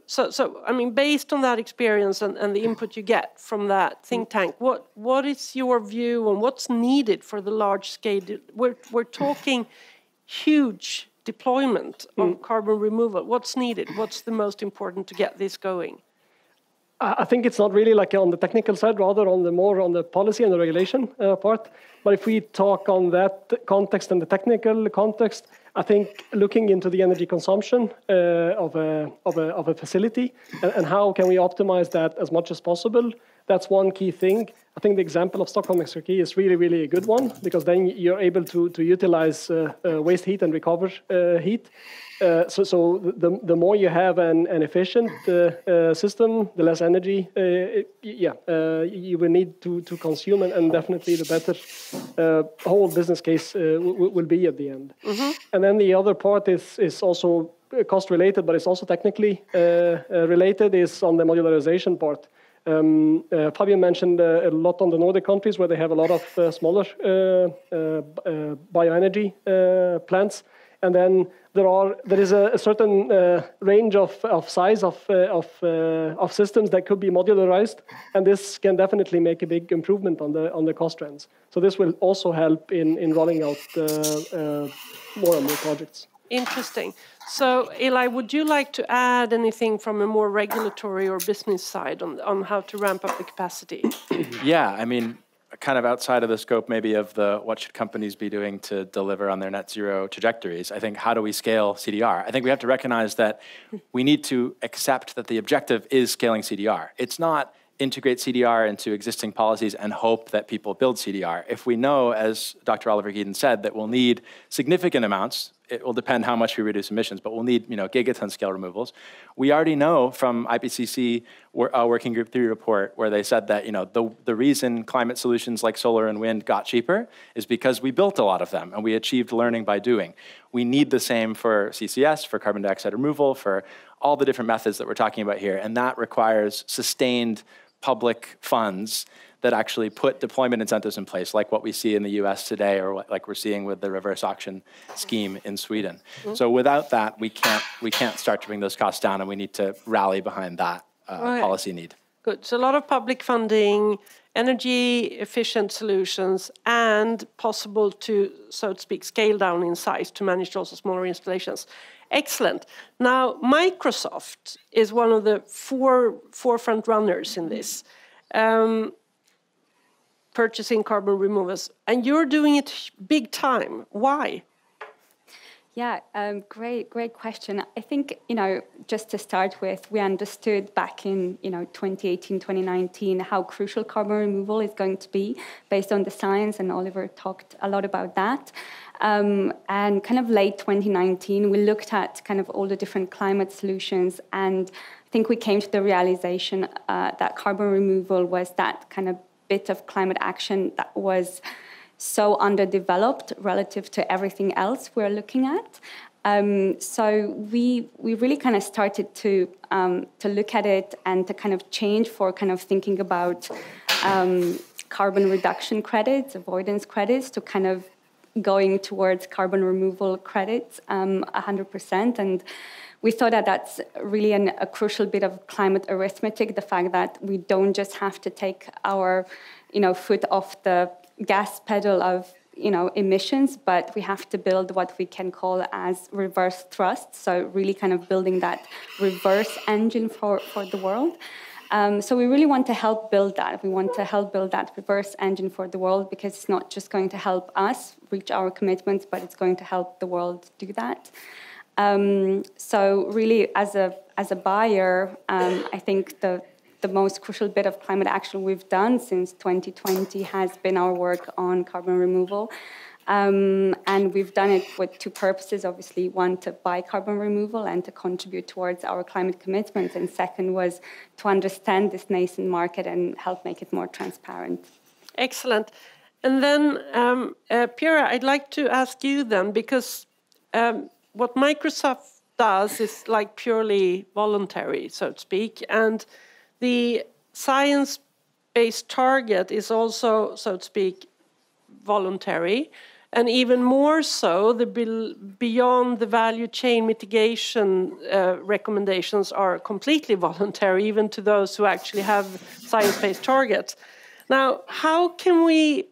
I mean, based on that experience and the input you get from that think tank, what is your view on what's needed for the large scale? We're talking huge deployment of carbon removal. What's needed? What's the most important to get this going? I think it's not really like on the technical side, rather on the more on the policy and the regulation part. But if we talk on that context and the technical context, I think looking into the energy consumption of a facility and how can we optimize that as much as possible, that's one key thing. I think the example of Stockholm Exergy is really, really a good one, because then you're able to utilize waste heat and recover heat. So the more you have an efficient system, the less energy you will need to consume, and definitely the better whole business case will be at the end. And then the other part is also cost related, but it's also technically related, is on the modularization part. Fabian mentioned a lot on the Nordic countries where they have a lot of smaller bioenergy plants, and then there is a certain range of size of systems that could be modularized, and this can definitely make a big improvement on the cost trends. So this will also help in rolling out more and more projects. Interesting. So, Eli, would you like to add anything from a more regulatory or business side on how to ramp up the capacity? Yeah, I mean, kind of outside of the scope maybe of the what should companies be doing to deliver on their net zero trajectories, I think how do we scale CDR? I think we have to recognize that we need to accept that the objective is scaling CDR. It's not integrate CDR into existing policies and hope that people build CDR. If we know, as Dr. Oliver Geeden said, that we'll need significant amounts, it will depend how much we reduce emissions, but we'll need gigaton scale removals. We already know from IPCC Working Group 3 report where they said that the reason climate solutions like solar and wind got cheaper is because we built a lot of them and we achieved learning by doing. We need the same for CCS, for carbon dioxide removal, for all the different methods that we're talking about here, and that requires sustained public funds that actually put deployment incentives in place, like what we see in the US today, or like we're seeing with the reverse auction scheme in Sweden. So without that, we can't start to bring those costs down, and we need to rally behind that policy need. Good. So a lot of public funding, energy-efficient solutions, and possible to, so to speak, scale down in size to manage also smaller installations. Excellent. Now, Microsoft is one of the forefront runners in this, purchasing carbon removers, and you're doing it big time. Why? Yeah, great question. I think, just to start with, we understood back in, 2018, 2019, how crucial carbon removal is going to be based on the science, and Oliver talked a lot about that. And kind of late 2019, we looked at kind of all the different climate solutions, and I think we came to the realization that carbon removal was that kind of bit of climate action that was so underdeveloped relative to everything else we're looking at. So we really kind of started to look at it and to kind of change for kind of thinking about carbon reduction credits, avoidance credits, to kind of going towards carbon removal credits 100%. And we thought that that's really a crucial bit of climate arithmetic, the fact that we don't just have to take our foot off the gas pedal of emissions, but we have to build what we can call as reverse thrust, so really kind of building that reverse engine for the world. So we really want to help build that. We want to help build that reverse engine for the world, because it's not just going to help us reach our commitments, but it's going to help the world do that. So really, as a buyer, I think the most crucial bit of climate action we've done since 2020 has been our work on carbon removal. And we've done it with two purposes, obviously. One, to buy carbon removal and to contribute towards our climate commitments. And second was to understand this nascent market and help make it more transparent. Excellent. And then, Piera, I'd like to ask you then, because what Microsoft does is like purely voluntary, so to speak, and the science-based target is also, so to speak, voluntary, and even more so, the beyond the value chain mitigation recommendations are completely voluntary, even to those who actually have science-based targets. Now, how can we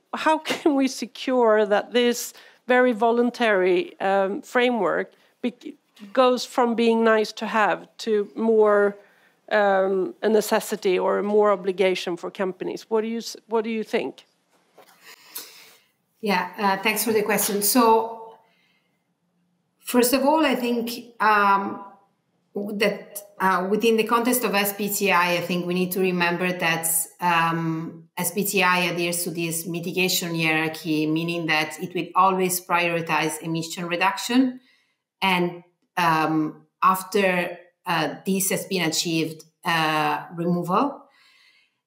secure that this very voluntary framework goes from being nice to have to more a necessity or more obligation for companies? What do you think? Yeah, thanks for the question. So, first of all, I think that within the context of SBTi, I think we need to remember that SBTi adheres to this mitigation hierarchy, meaning that it will always prioritize emission reduction, and after this has been achieved, removal.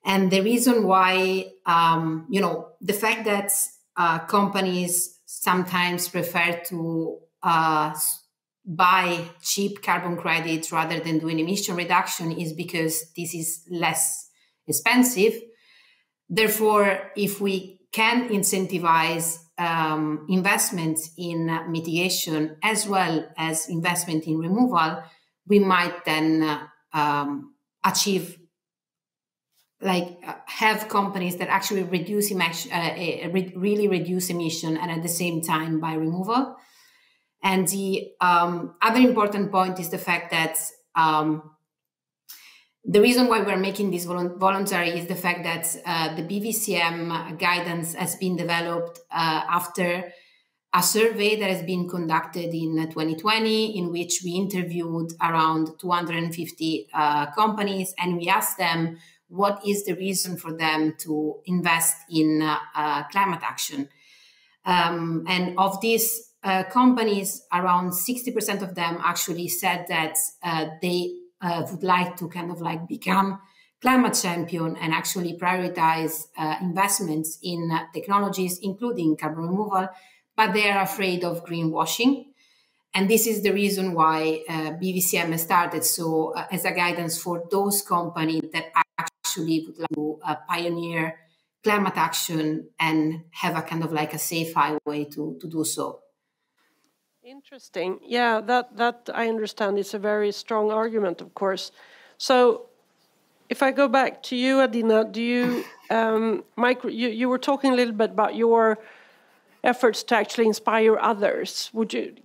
And the reason why, the fact that companies sometimes prefer to buy cheap carbon credits rather than doing emission reduction is because this is less expensive. Therefore, if we can incentivize investments in mitigation as well as investment in removal, we might then achieve, have companies that actually reduce really reduce emission, and at the same time by removal. And the other important point is the fact that the reason why we're making this voluntary is the fact that the BVCM guidance has been developed after a survey that has been conducted in 2020, in which we interviewed around 250 companies, and we asked them what is the reason for them to invest in climate action. And of these companies, around 60% of them actually said that they would like to kind of like become climate champion and actually prioritize investments in technologies, including carbon removal, but they are afraid of greenwashing. And this is the reason why BVCM has started so as a guidance for those companies that actually would like to pioneer climate action and have a kind of like a safe highway to do so. Interesting. Yeah, that I understand is a very strong argument, of course. So if I go back to you, Adina, do you, you were talking a little bit about your efforts to actually inspire others.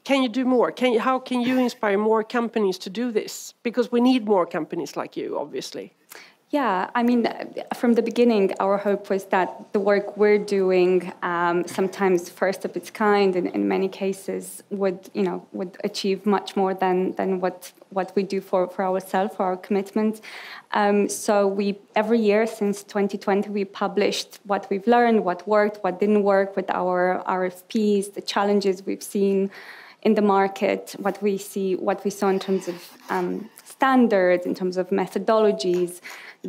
Can you do more? How can you inspire more companies to do this? Because we need more companies like you, obviously. Yeah, I mean, from the beginning, our hope was that the work we're doing, sometimes first of its kind, in many cases, would achieve much more than what we do for ourselves, for our commitments. So every year since 2020, we published what we've learned, what worked, what didn't work with our RFPs, the challenges we've seen in the market, what we saw in terms of standards, in terms of methodologies,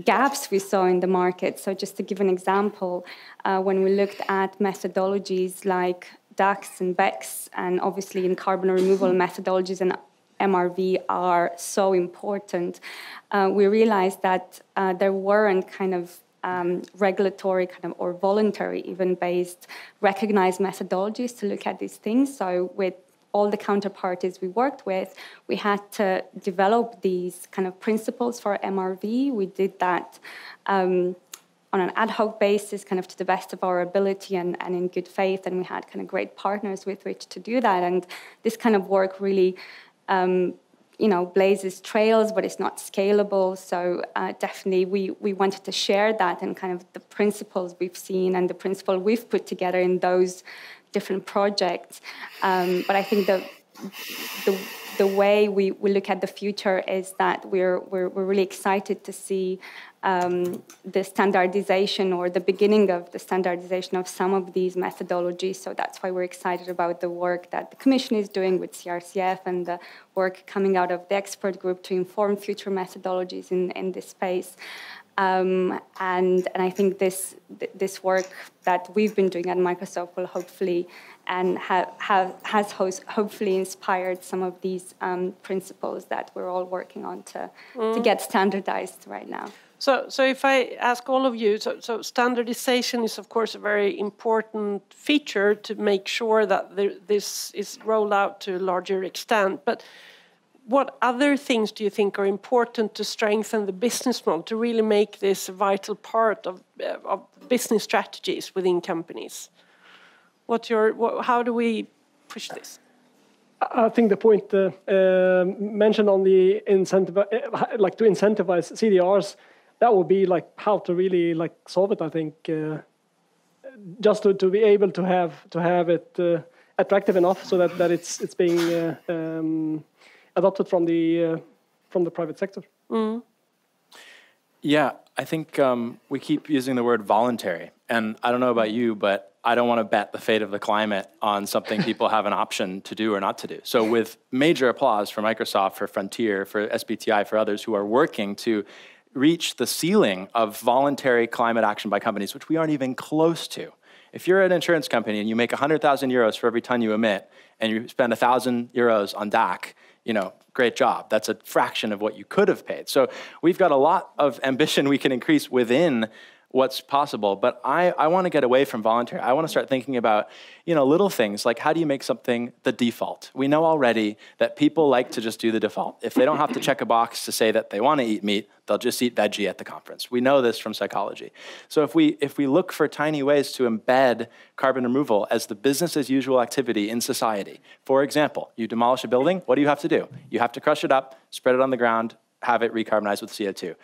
gaps we saw in the market. So just to give an example, when we looked at methodologies like BECCS and BECCS, and obviously in carbon removal methodologies and MRV are so important, we realized that there weren't kind of regulatory or voluntary even based recognized methodologies to look at these things. So with all the counterparties we worked with, we had to develop these kind of principles for MRV. We did that on an ad hoc basis, kind of to the best of our ability and in good faith, and we had kind of great partners with which to do that. And this kind of work really, blazes trails, but it's not scalable. So definitely we wanted to share that and kind of the principles we've seen and the principle we've put together in those different projects. But I think the way we look at the future is that we're really excited to see the standardization or the beginning of the standardization of some of these methodologies. So that's why we're excited about the work that the Commission is doing with CRCF and the work coming out of the expert group to inform future methodologies in this space. And I think this work that we've been doing at Microsoft will hopefully has hopefully inspired some of these principles that we're all working on to get standardized right now. So if I ask all of you, so standardization is of course a very important feature to make sure that this is rolled out to a larger extent, but what other things do you think are important to strengthen the business model, to really make this a vital part of business strategies within companies? How do we push this? I think the point mentioned on the incentive, like to incentivize CDRs, that would be like how to really like solve it. I think just to be able to have it attractive enough so that it's being adopted from the private sector. Mm. Yeah, I think we keep using the word voluntary, and I don't know about you, but I don't want to bet the fate of the climate on something people have an option to do or not to do. So with major applause for Microsoft, for Frontier, for SBTI, for others who are working to reach the ceiling of voluntary climate action by companies, which we aren't even close to. If you're an insurance company and you make 100,000 euros for every ton you emit, and you spend 1,000 euros on DAC, great job. That's a fraction of what you could have paid. So we've got a lot of ambition we can increase within what's possible, but I want to get away from voluntary. I want to start thinking about, little things like how do you make something the default? We know already that people like to just do the default. If they don't have to check a box to say that they want to eat meat, they'll just eat veggie at the conference. We know this from psychology. So if we look for tiny ways to embed carbon removal as the business as usual activity in society, for example, you demolish a building, what do you have to do? You have to crush it up, spread it on the ground, have it recarbonized with CO2.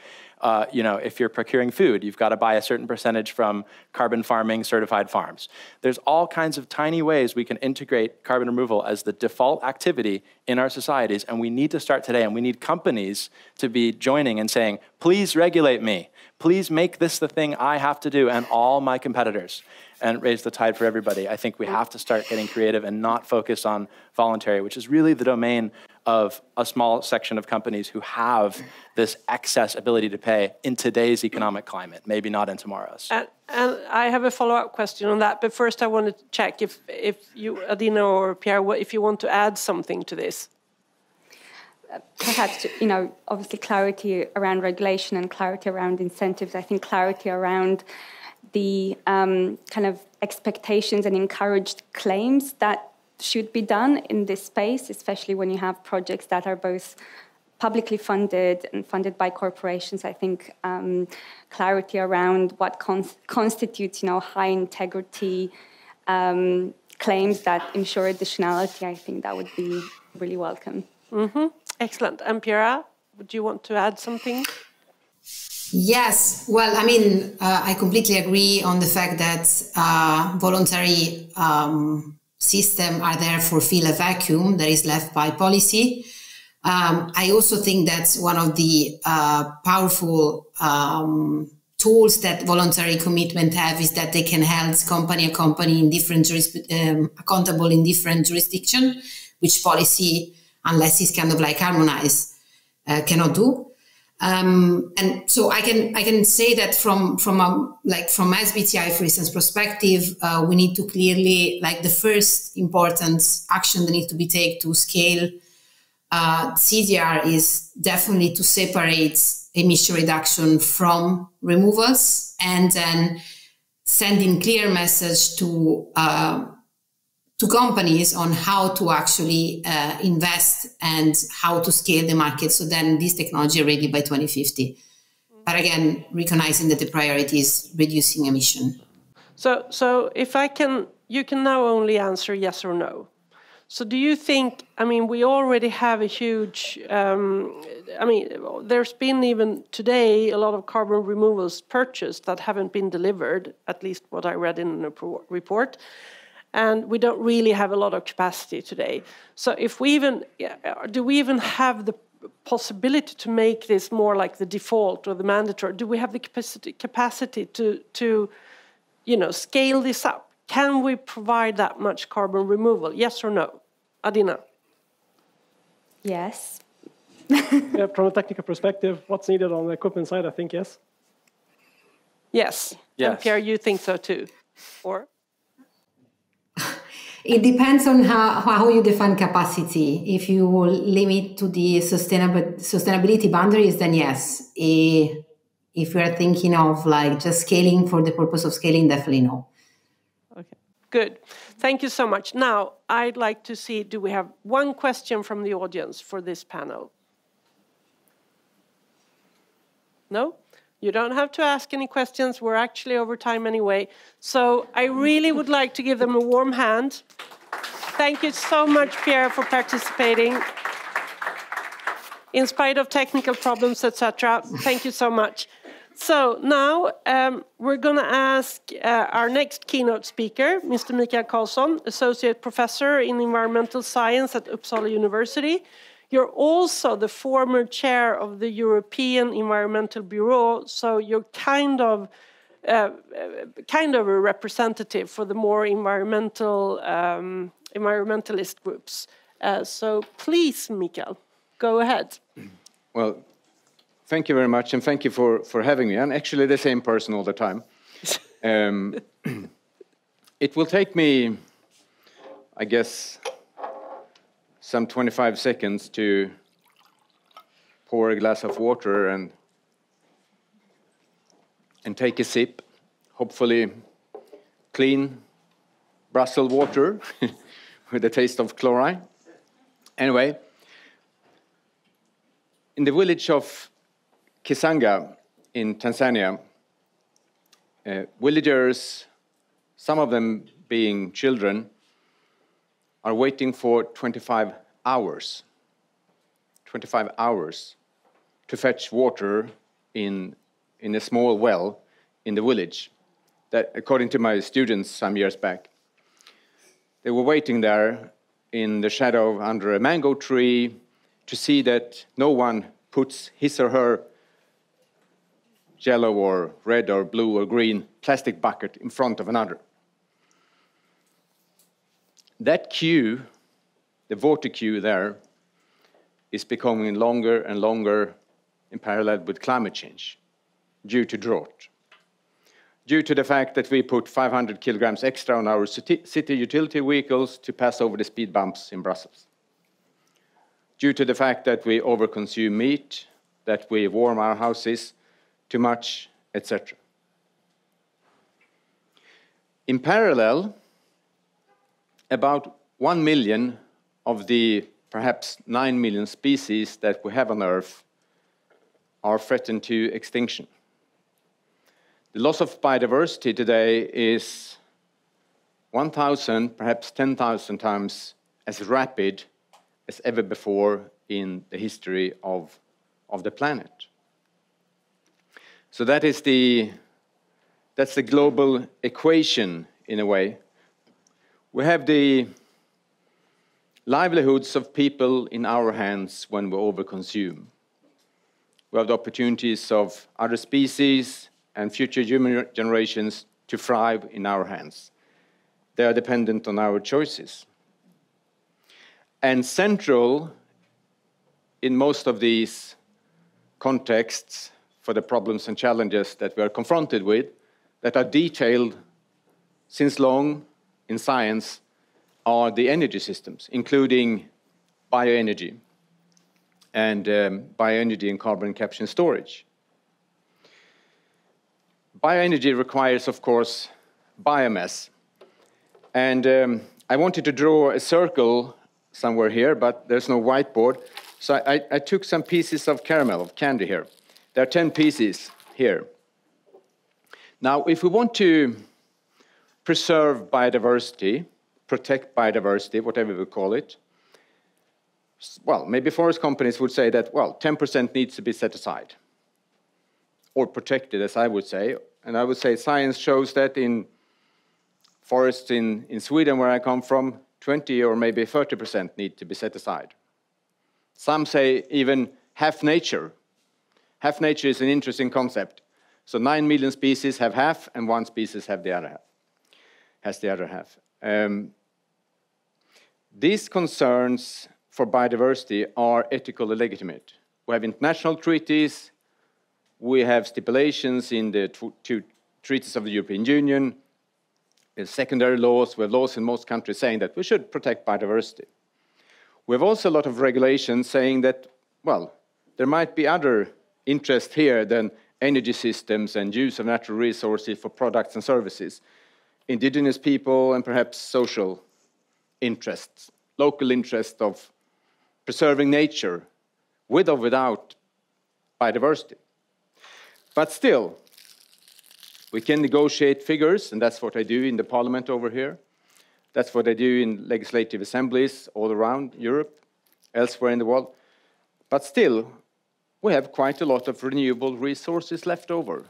If you're procuring food, you've got to buy a certain percentage from carbon farming certified farms. There's all kinds of tiny ways we can integrate carbon removal as the default activity in our societies, and we need to start today, and we need companies to be joining and saying, please regulate me. Please make this the thing I have to do and all my competitors, and raise the tide for everybody. I think we have to start getting creative and not focus on voluntary, which is really the domain of a small section of companies who have this excess ability to pay in today's economic climate, maybe not in tomorrow's. And I have a follow-up question on that, but first I want to check if you, Adina or Pierre, if you want to add something to this. Perhaps, obviously clarity around regulation and clarity around incentives. I think clarity around the kind of expectations and encouraged claims that should be done in this space, especially when you have projects that are both publicly funded and funded by corporations. I think clarity around what constitutes, high integrity claims that ensure additionality, I think that would be really welcome. Mm-hmm. Excellent. And Piera, would you want to add something? Yes. Well, I mean, I completely agree on the fact that voluntary systems are there to fill a vacuum that is left by policy. I also think that's one of the powerful tools that voluntary commitment have is that they can hold a company in different accountable in different jurisdiction, which policy, unless it's kind of like harmonized, cannot do. And so I can say that from SBTi, for instance, perspective, we need to clearly, the first important action that needs to be taken to scale CDR is definitely to separate emission reduction from removals, and then sending clear message to companies on how to actually invest and how to scale the market. So then this technology ready by 2050. But again, recognizing that the priority is reducing emission. So if you can now only answer yes or no. So do you think, we already have a huge, there's been even today a lot of carbon removals purchased that haven't been delivered, at least what I read in the report. And we don't really have a lot of capacity today. So do we even have the possibility to make this more like the default or the mandatory? Do we have the capacity to scale this up? Can we provide that much carbon removal? Yes or no? Adina? Yes. Yeah, from a technical perspective, what's needed on the equipment side, I think yes. Yes. And Pierre, you think so too? Or? It depends on how you define capacity. If you limit to the sustainability boundaries, then yes. If we are thinking of just scaling for the purpose of scaling, definitely no. Okay, good. Thank you so much. Now, I'd like to see, do we have one question from the audience for this panel? No? You don't have to ask any questions. We're actually over time anyway. So I really would like to give them a warm hand. Thank you so much, Pierre, for participating. In spite of technical problems, etc. Thank you so much. So now we're going to ask our next keynote speaker, Mr. Mikael Karlsson, Associate Professor in Environmental Science at Uppsala University. You're also the former chair of the European Environmental Bureau, so you're kind of a representative for the more environmentalist groups. So please, Mikael, go ahead. Well, thank you very much, and thank you for having me. I'm actually the same person all the time. It will take me, I guess, some 25 seconds to pour a glass of water and take a sip. Hopefully clean Brussels water with a taste of chlorine. Anyway, in the village of Kisanga in Tanzania, villagers, some of them being children, are waiting for 25 hours to fetch water in a small well in the village. That, according to my students some years back, they were waiting there in the shadow under a mango tree to see that no one puts his or her yellow or red or blue or green plastic bucket in front of another. That queue, the water queue there, is becoming longer and longer in parallel with climate change due to drought. Due to the fact that we put 500 kilograms extra on our city utility vehicles to pass over the speed bumps in Brussels. Due to the fact that we overconsume meat, that we warm our houses too much, etc. In parallel, about 1 million of the perhaps 9 million species that we have on Earth are threatened to extinction. The loss of biodiversity today is 1,000, perhaps 10,000 times as rapid as ever before in the history of the planet. So that's the global equation in a way. We have the livelihoods of people in our hands when we overconsume. We have the opportunities of other species and future human generations to thrive in our hands. They are dependent on our choices. And central in most of these contexts for the problems and challenges that we are confronted with, that are detailed since long in science, are the energy systems, including bioenergy and bioenergy and carbon capture and storage. Bioenergy requires, of course, biomass. And I wanted to draw a circle somewhere here, but there's no whiteboard. So I took some pieces of caramel, of candy here. There are 10 pieces here. Now, if we want to preserve biodiversity, protect biodiversity, whatever we call it, well, maybe forest companies would say that, well, 10% needs to be set aside or protected, as I would say. And I would say science shows that in forests in Sweden, where I come from, 20 or maybe 30% need to be set aside. Some say even half nature. Half nature is an interesting concept. So 9 million species have half, and one species have the other half, has the other half. These concerns for biodiversity are ethically legitimate. We have international treaties, we have stipulations in the two treaties of the European Union, secondary laws, we have laws in most countries saying that we should protect biodiversity. We have also a lot of regulations saying that, well, there might be other interests here than energy systems and use of natural resources for products and services. Indigenous people and perhaps social interests, local interest of preserving nature with or without biodiversity. But still, we can negotiate figures, and that's what I do in the parliament over here. That's what I do in legislative assemblies all around Europe, elsewhere in the world. But still, we have quite a lot of renewable resources left over.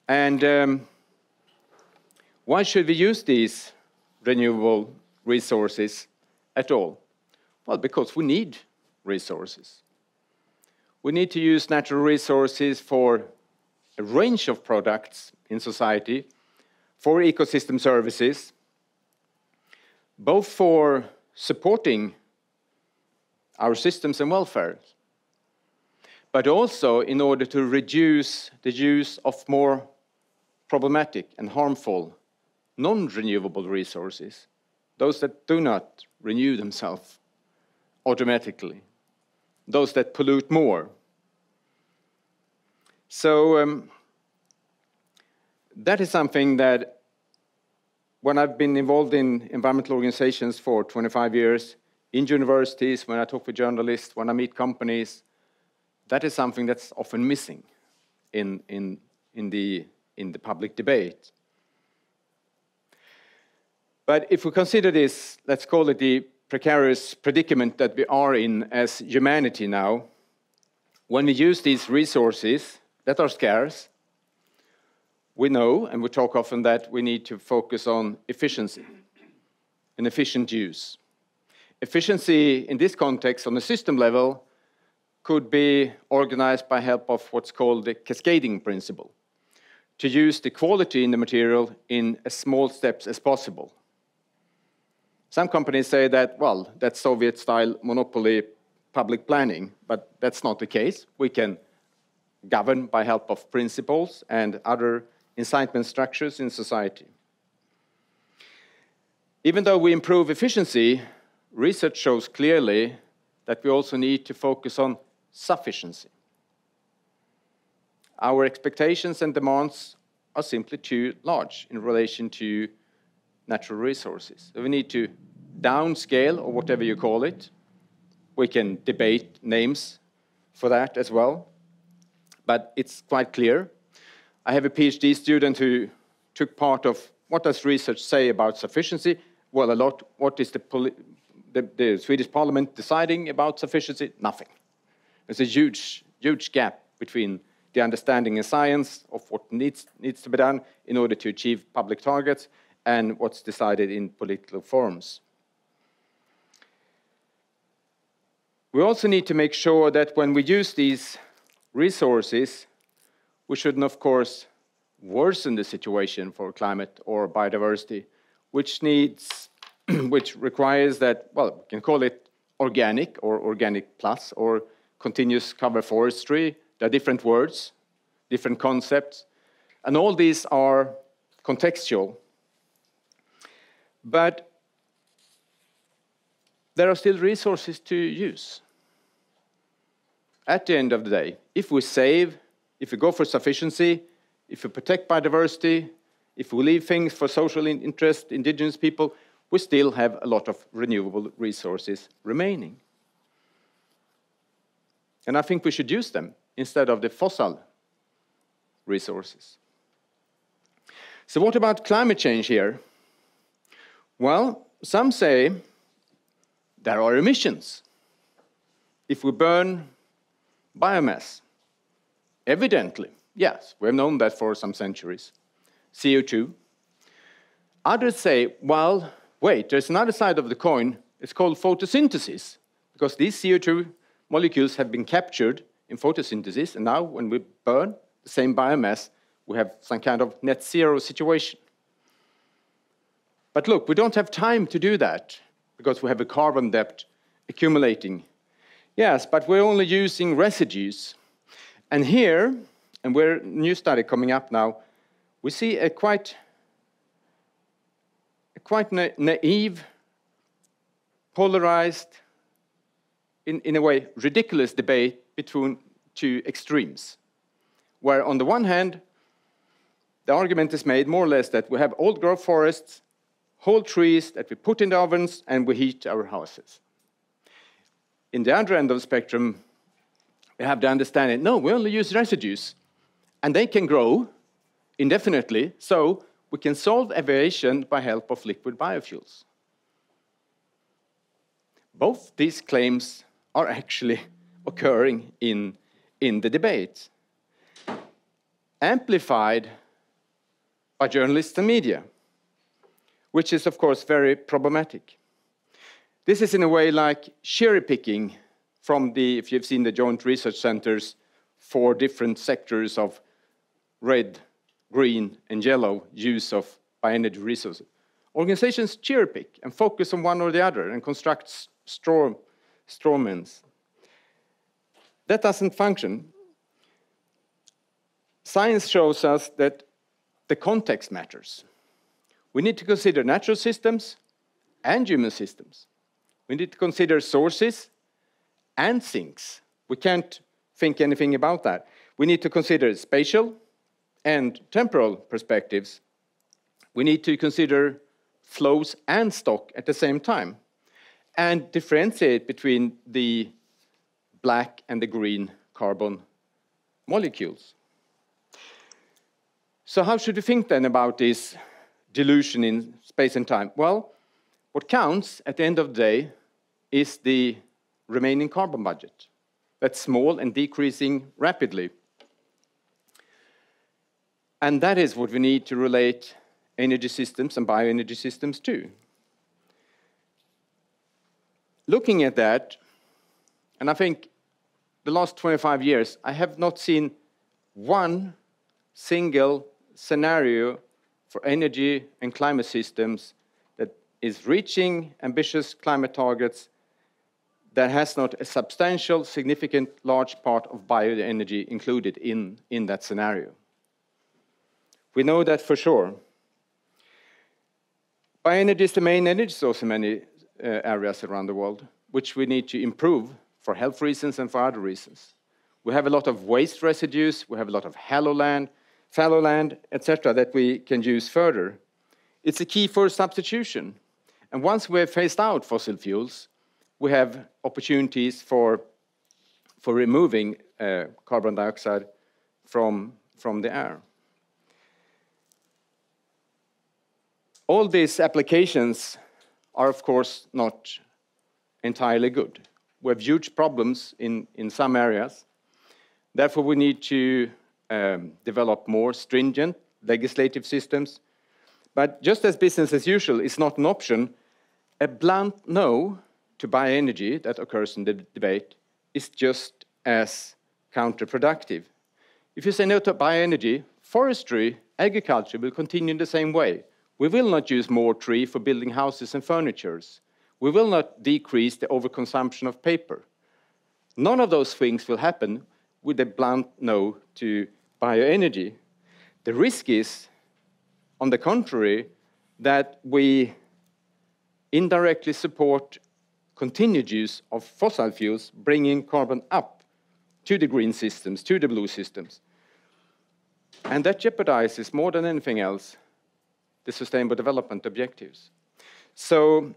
And why should we use these renewable resources at all? Well, because we need resources. We need to use natural resources for a range of products in society, for ecosystem services, both for supporting our systems and welfare, but also in order to reduce the use of more problematic and harmful non-renewable resources, those that do not renew themselves automatically, those that pollute more. So that is something that when I've been involved in environmental organizations for 25 years, in universities, when I talk with journalists, when I meet companies, that is something that's often missing in the public debate. But if we consider this, let's call it the precarious predicament that we are in as humanity now, when we use these resources that are scarce, we know, and we talk often, that we need to focus on efficiency and efficient use. Efficiency in this context on the system level could be organized by help of what's called the cascading principle, to use the quality in the material in as small steps as possible. Some companies say that, well, that's Soviet-style monopoly public planning, but that's not the case. We can govern by help of principles and other incitement structures in society. Even though we improve efficiency, research shows clearly that we also need to focus on sufficiency. Our expectations and demands are simply too large in relation to natural resources. So we need to downscale, or whatever you call it. We can debate names for that as well, but it's quite clear. I have a PhD student who took part of what does research say about sufficiency? Well, a lot. What is the Swedish Parliament deciding about sufficiency? Nothing. There's a huge gap between the understanding in science of what needs to be done in order to achieve public targets and what's decided in political forums. We also need to make sure that when we use these resources, we shouldn't, of course, worsen the situation for climate or biodiversity, which requires that, well, we can call it organic or organic plus or continuous cover forestry. There are different words, different concepts, and all these are contextual. But there are still resources to use. At the end of the day, if we save, if we go for sufficiency, if we protect biodiversity, if we leave things for social interest, indigenous people, we still have a lot of renewable resources remaining. And I think we should use them instead of the fossil resources. So what about climate change here? Well, some say there are emissions if we burn biomass. Evidently, yes, we've known that for some centuries. CO2. Others say, well, wait, there's another side of the coin. It's called photosynthesis, because these CO2 molecules have been captured in photosynthesis, and now when we burn the same biomass, we have some kind of net zero situation. But look, we don't have time to do that, because we have a carbon debt accumulating. Yes, but we're only using residues. And here, and we're a new study coming up now, we see a quite naive, polarized, in a way, ridiculous debate between two extremes, where on the one hand, the argument is made more or less that we have old growth forests, whole trees that we put in the ovens and we heat our houses. In the other end of the spectrum, we have the understanding, no, we only use residues, and they can grow indefinitely, so we can solve aviation by help of liquid biofuels. Both these claims are actually occurring in the debate, amplified by journalists and media, which is, of course, very problematic. This is in a way like cherry-picking from if you've seen the joint research centers for different sectors of red, green, and yellow use of bioenergy resources. Organizations cherry-pick and focus on one or the other and construct strawmans. That doesn't function. Science shows us that the context matters. We need to consider natural systems and human systems. We need to consider sources and sinks. We can't think anything about that. We need to consider spatial and temporal perspectives. We need to consider flows and stock at the same time and differentiate between the black and the green carbon molecules. So how should we think then about this dilution in space and time? Well, what counts at the end of the day is the remaining carbon budget. That's small and decreasing rapidly. And that is what we need to relate energy systems and bioenergy systems to. Looking at that, and I think the last 25 years, I have not seen one single scenario for energy and climate systems that is reaching ambitious climate targets that has not a substantial, significant, large part of bioenergy included in that scenario. We know that for sure. Bioenergy is the main energy source in many areas around the world, which we need to improve for health reasons and for other reasons. We have a lot of waste residues, we have a lot of fallow land, fallow land, etc., that we can use further. It's a key for substitution. And once we have phased out fossil fuels, we have opportunities for removing carbon dioxide from the air. All these applications are, of course, not entirely good. We have huge problems in some areas. Therefore, we need to develop more stringent legislative systems. But just as business as usual is not an option, a blunt no to bioenergy that occurs in the debate is just as counterproductive. If you say no to bioenergy, forestry, agriculture will continue in the same way. We will not use more tree for building houses and furniture. We will not decrease the overconsumption of paper. None of those things will happen with a blunt no to bioenergy. The risk is, on the contrary, that we indirectly support continued use of fossil fuels, bringing carbon up to the green systems, to the blue systems. And that jeopardizes, more than anything else, the Sustainable Development Objectives. So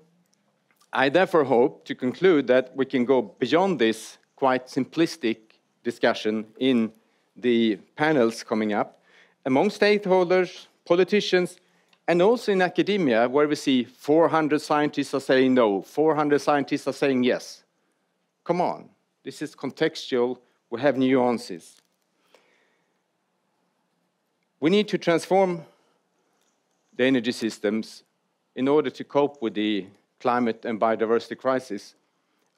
I therefore hope to conclude that we can go beyond this quite simplistic discussion in the panels coming up among stakeholders, politicians, and also in academia, where we see 400 scientists are saying no, 400 scientists are saying yes. Come on, this is contextual, we have nuances. We need to transform the energy systems in order to cope with the climate and biodiversity crisis.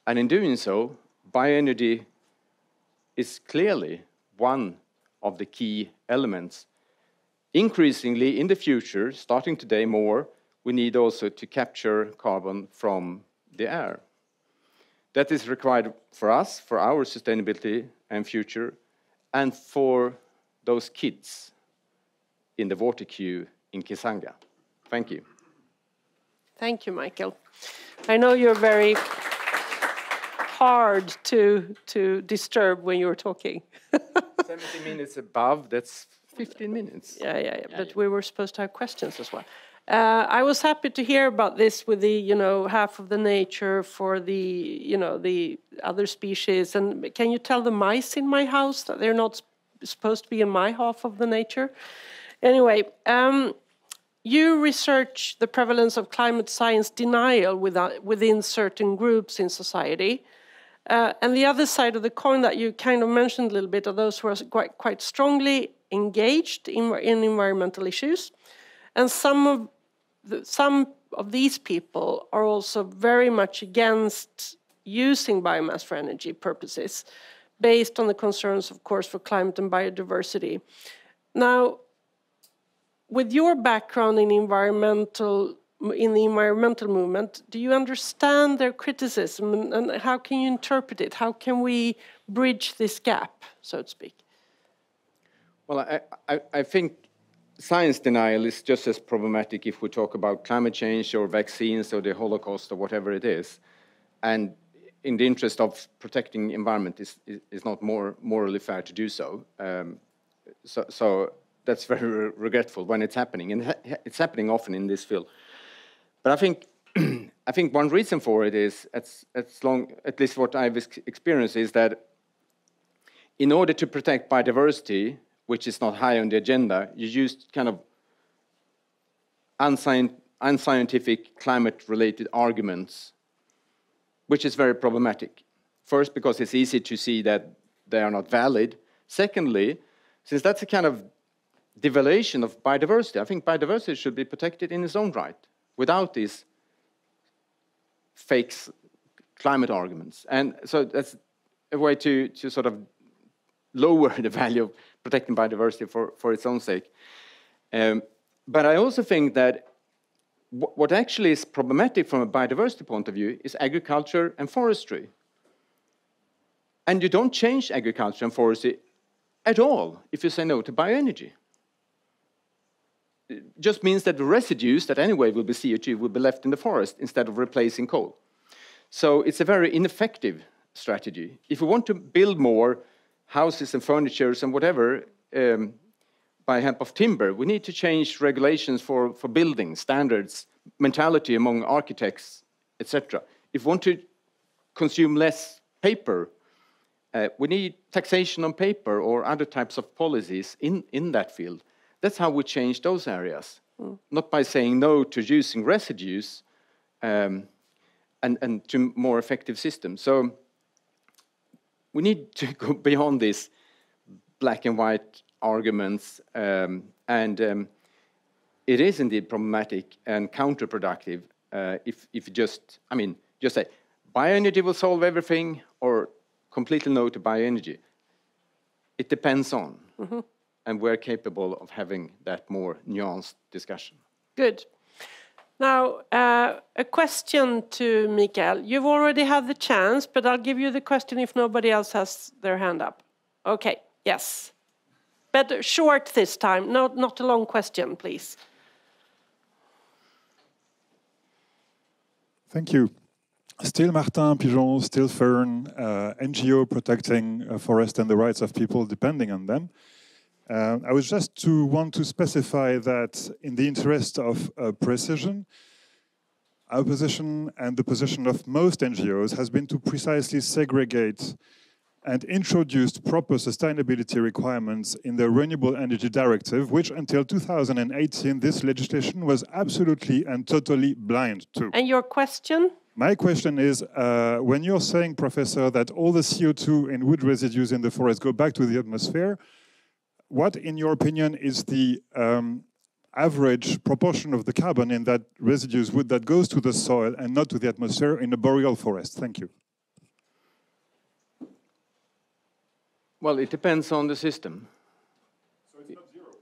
And in doing so, bioenergy is clearly one of the key elements. Increasingly in the future, starting today more, we need also to capture carbon from the air. That is required for us, for our sustainability and future, and for those kids in the water queue in Kisanga. Thank you. Thank you, Michael. I know you're very hard to disturb when you're talking. 70 minutes above, that's 15 minutes. Yeah. But we were supposed to have questions as well. I was happy to hear about this with the, half of the nature for the, the other species. And can you tell the mice in my house that they're not supposed to be in my half of the nature? Anyway, you research the prevalence of climate science denial within certain groups in society. And the other side of the coin that you kind of mentioned a little bit are those who are quite strongly engaged in environmental issues. And some of these people are also very much against using biomass for energy purposes, based on the concerns, of course, for climate and biodiversity. Now, with your background in the environmental movement, do you understand their criticism, and how can you interpret it? How can we bridge this gap, so to speak? Well, I think science denial is just as problematic if we talk about climate change or vaccines or the Holocaust or whatever it is. And in the interest of protecting the environment is not more morally fair to do so. So that's very regretful when it's happening, and it's happening often in this field. But I think one reason for it is, at least what I've experienced, is that in order to protect biodiversity, which is not high on the agenda, you use kind of unscientific climate-related arguments, which is very problematic. First, because it's easy to see that they are not valid. Secondly, since that's a kind of devaluation of biodiversity, I think biodiversity should be protected in its own right, without these fake climate arguments. And so that's a way to sort of lower the value of protecting biodiversity for its own sake. But I also think that what actually is problematic from a biodiversity point of view is agriculture and forestry. And you don't change agriculture and forestry at all if you say no to bioenergy. It just means that the residues that anyway will be CO2 will be left in the forest instead of replacing coal. So it's a very ineffective strategy. If we want to build more houses and furnitures and whatever, by help of timber. We need to change regulations for building standards, mentality among architects, etc. If we want to consume less paper, we need taxation on paper or other types of policies in that field. That's how we change those areas, not by saying no to using residues and to more effective systems. So we need to go beyond these black and white arguments, it is indeed problematic and counterproductive if you just say bioenergy will solve everything or completely no to bioenergy. It depends on, and we're capable of having that more nuanced discussion. Good. Now, a question to Mikael. You've already had the chance, but I'll give you the question if nobody else has their hand up. Okay, yes. But short this time, not a long question, please. Thank you. Still Martin, Pigeon, still Fern, NGO protecting forest and the rights of people depending on them. I was just want to specify that in the interest of precision, our position and the position of most NGOs has been to precisely segregate and introduced proper sustainability requirements in the Renewable Energy Directive, which until 2018, this legislation was absolutely and totally blind to. And your question? My question is, when you're saying, Professor, that all the CO2 and wood residues in the forest go back to the atmosphere, what, in your opinion, is the average proportion of the carbon in that residues wood that goes to the soil and not to the atmosphere in a boreal forest? Thank you. Well, it depends on the system. So it's not zero?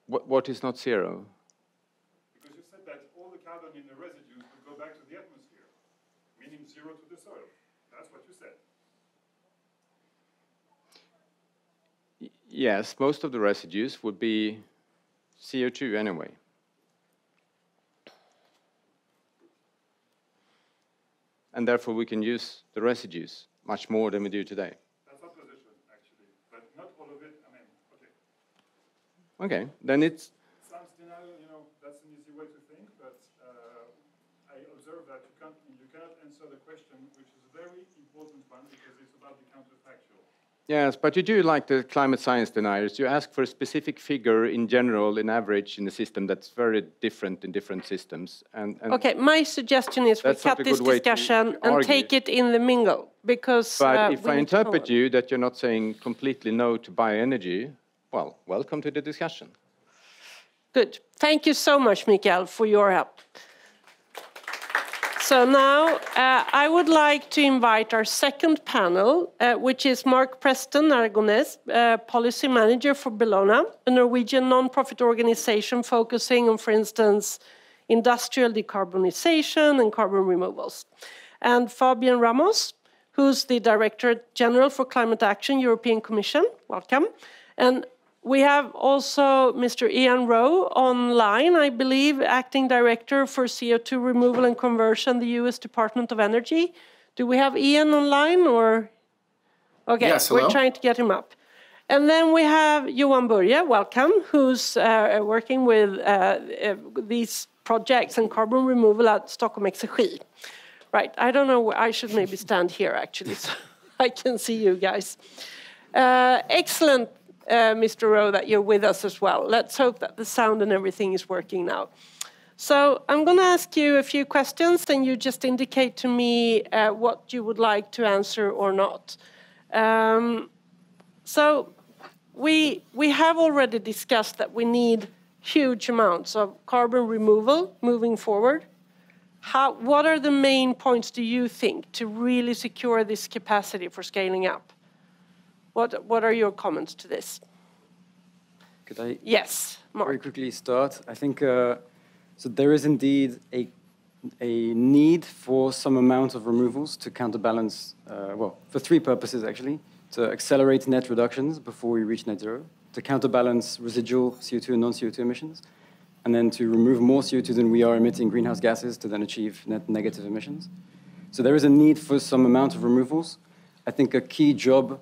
What is not zero? Because you said that all the carbon in the residues would go back to the atmosphere, meaning zero to the soil. That's what you said. Yes, most of the residues would be CO2 anyway. And therefore we can use the residues much more than we do today. That's our position, actually, but not all of it. I mean, okay. Okay, then it's... Sounds denial, you know, that's an easy way to think, but I observe that you cannot answer the question, which is a very important one, because it's about the counterfactual. Yes, but you do like the climate science deniers. You ask for a specific figure in general, in average, in a system that's very different in different systems. And okay, my suggestion is we cut this discussion and take it in the mingle, because... But if I interpret you that you're not saying completely no to bioenergy, well, welcome to the discussion. Good. Thank you so much, Mikael, for your help. So now I would like to invite our second panel, which is Mark Preston Aragonés, Policy Manager for Bellona, a Norwegian non-profit organization focusing on, for instance, industrial decarbonization and carbon removals. And Fabian Ramos, who's the Director General for Climate Action, European Commission. Welcome. And we have also Mr. Ian Rowe online, I believe, Acting Director for CO2 Removal and Conversion, the US Department of Energy. Do we have Ian online, or? Okay, yes, we're trying to get him up. And then we have Johan Börje, welcome, who's working with these projects and carbon removal at Stockholm Exergi. Right, I don't know, I should maybe stand here actually, so I can see you guys. Excellent. Mr. Rowe, that you're with us as well. Let's hope that the sound and everything is working now. So I'm going to ask you a few questions, and you just indicate to me what you would like to answer or not. So we have already discussed that we need huge amounts of carbon removal moving forward. What are the main points, do you think, to really secure this capacity for scaling up? What are your comments to this? Could I yes, Mark. Very quickly start? I think so there is indeed a need for some amount of removals to counterbalance, well, for three purposes actually: to accelerate net reductions before we reach net zero, to counterbalance residual CO2 and non-CO2 emissions, and then to remove more CO2 than we are emitting greenhouse gases to then achieve net negative emissions. So there is a need for some amount of removals. I think a key job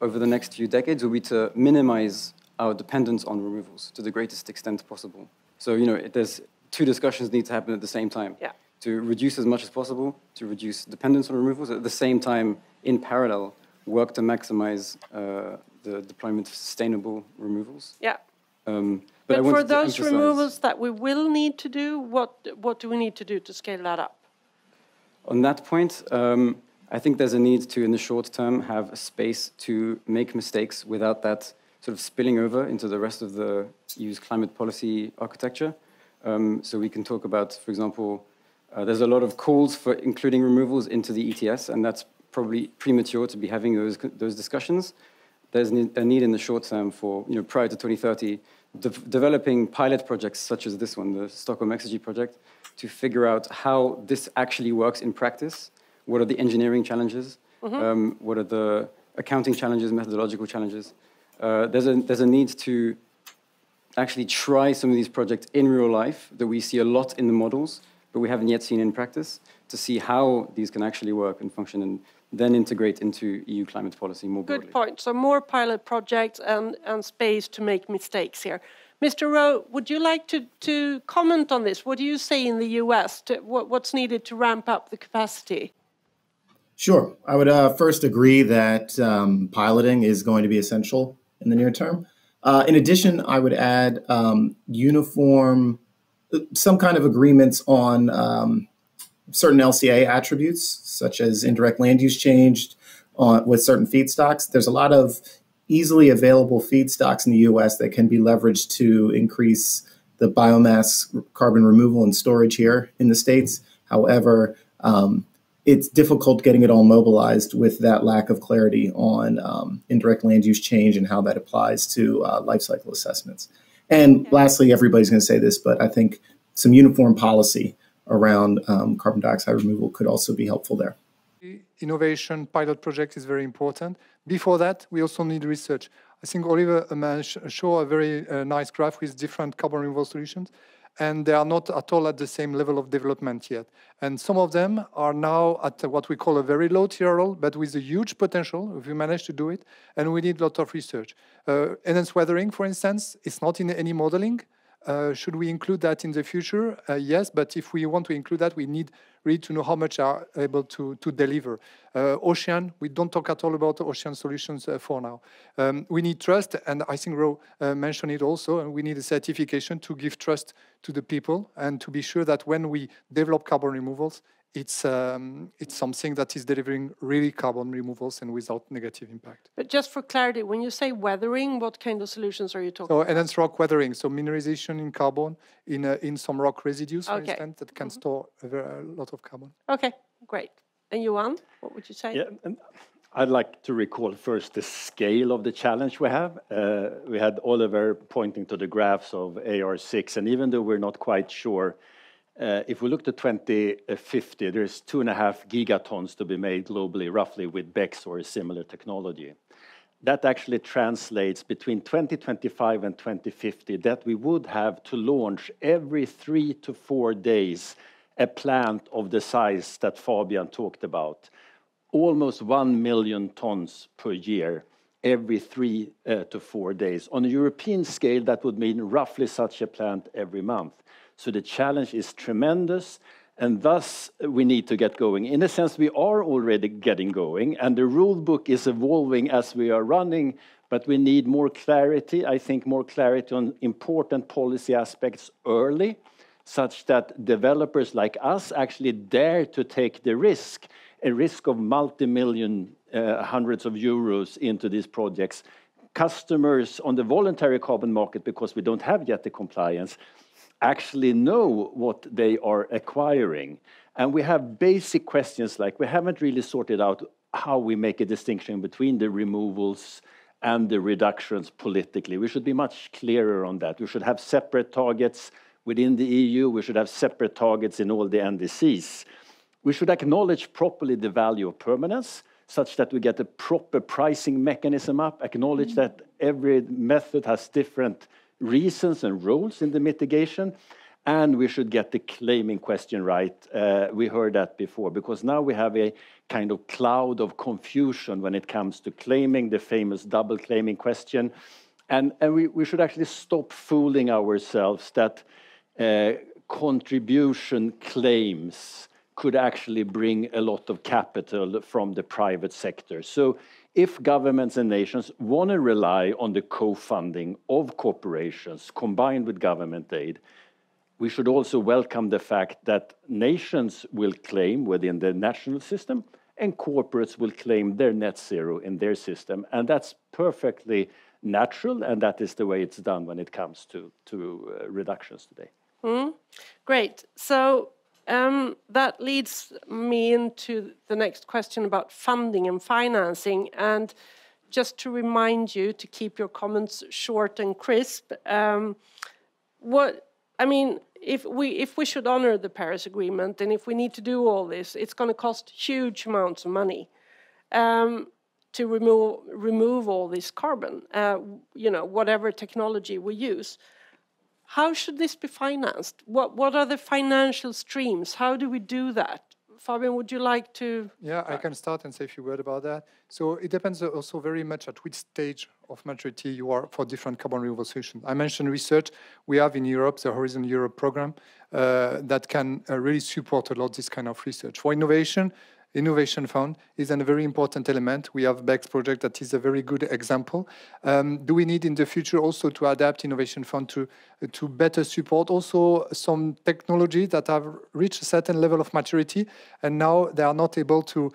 over the next few decades will be to minimize our dependence on removals to the greatest extent possible. So, there's two discussions need to happen at the same time. Yeah. To reduce as much as possible, to reduce dependence on removals, at the same time, in parallel, work to maximize the deployment of sustainable removals. Yeah. But for those removals that we will need to do, what do we need to do to scale that up? On that point, I think there's a need to, in the short term, have a space to make mistakes without that sort of spilling over into the rest of the EU's climate policy architecture. So we can talk about, for example, there's a lot of calls for including removals into the ETS, and that's probably premature to be having those discussions. There's a need in the short term for, prior to 2030, developing pilot projects such as this one, the Stockholm Exergy project, to figure out how this actually works in practice. What are the engineering challenges? What are the accounting challenges, methodological challenges? There's a need to actually try some of these projects in real life that we see a lot in the models, but we haven't yet seen in practice, to see how these can actually work and function and then integrate into EU climate policy more broadly. Good point. So more pilot projects and space to make mistakes here. Mr. Rowe, would you like to comment on this? What do you say in the US? What's needed to ramp up the capacity? Sure. I would first agree that piloting is going to be essential in the near term. In addition, I would add some kind of agreements on certain LCA attributes, such as indirect land use change with certain feedstocks. There's a lot of easily available feedstocks in the US that can be leveraged to increase the biomass carbon removal and storage here in the States. However, it's difficult getting it all mobilized with that lack of clarity on indirect land use change and how that applies to life cycle assessments. And lastly, everybody's going to say this, but I think some uniform policy around carbon dioxide removal could also be helpful there. Innovation pilot project is very important. Before that, we also need research. I think Oliver showed a very nice graph with different carbon removal solutions, and they are not at all at the same level of development yet. And some of them are now at what we call a very low TRL, but with a huge potential if we manage to do it, and we need a lot of research. Enhanced weathering, for instance, is not in any modeling. Should we include that in the future? Yes, but if we want to include that, we need really to know how much are able to deliver. Ocean, we don't talk at all about ocean solutions for now. We need trust, and I think Ro mentioned it also, and we need a certification to give trust to the people and to be sure that when we develop carbon removals, it's something that is delivering really carbon removals and without negative impact. But just for clarity, when you say weathering, what kind of solutions are you talking about? Enhanced rock weathering, so mineralization in carbon in some rock residues, for instance, that can store a lot of carbon. Okay, great. And Johan, what would you say? Yeah, and I'd like to recall first the scale of the challenge we have. We had Oliver pointing to the graphs of AR6, and even though we're not quite sure, if we look to 2050, there's 2.5 gigatons to be made globally, roughly, with BECCS or a similar technology. That actually translates between 2025 and 2050 that we would have to launch every 3 to 4 days a plant of the size that Fabian talked about. Almost 1 million tons per year, every 3 to 4 days. On a European scale, that would mean roughly such a plant every month. So the challenge is tremendous, and thus we need to get going. In a sense, we are already getting going, and the rule book is evolving as we are running, but we need more clarity, I think more clarity on important policy aspects early, such that developers like us actually dare to take the risk, a risk of multi-million, hundreds of euros into these projects. Customers on the voluntary carbon market, because we don't have yet the compliance, actually know what they are acquiring. And we have basic questions like we haven't really sorted out how we make a distinction between the removals and the reductions politically. We should be much clearer on that. We should have separate targets within the EU. We should have separate targets in all the NDCs. We should acknowledge properly the value of permanence, such that we get a proper pricing mechanism up, acknowledge that every method has different reasons and roles in the mitigation, and we should get the claiming question right. We heard that before, because now we have a kind of cloud of confusion when it comes to claiming, the famous double claiming question. And we should actually stop fooling ourselves that contribution claims could actually bring a lot of capital from the private sector. So if governments and nations want to rely on the co-funding of corporations combined with government aid, we should also welcome the fact that nations will claim within the national system and corporates will claim their net zero in their system. And that's perfectly natural, and that is the way it's done when it comes to reductions today. Great. So that leads me into the next question about funding and financing. And just to remind you to keep your comments short and crisp, if we should honor the Paris Agreement and if we need to do all this, it's going to cost huge amounts of money to remove all this carbon, whatever technology we use. How should this be financed? What are the financial streams? How do we do that? Fabian, would you like to? Yeah, I can start and say a few words about that. So it depends also very much at which stage of maturity you are for different carbon removal solutions. I mentioned research. We have in Europe the Horizon Europe program that can really support a lot this kind of research. For Innovation Fund is a very important element. We have BECCS project that is a very good example. Do we need in the future also to adapt Innovation Fund to better support also some technologies that have reached a certain level of maturity and now they are not able to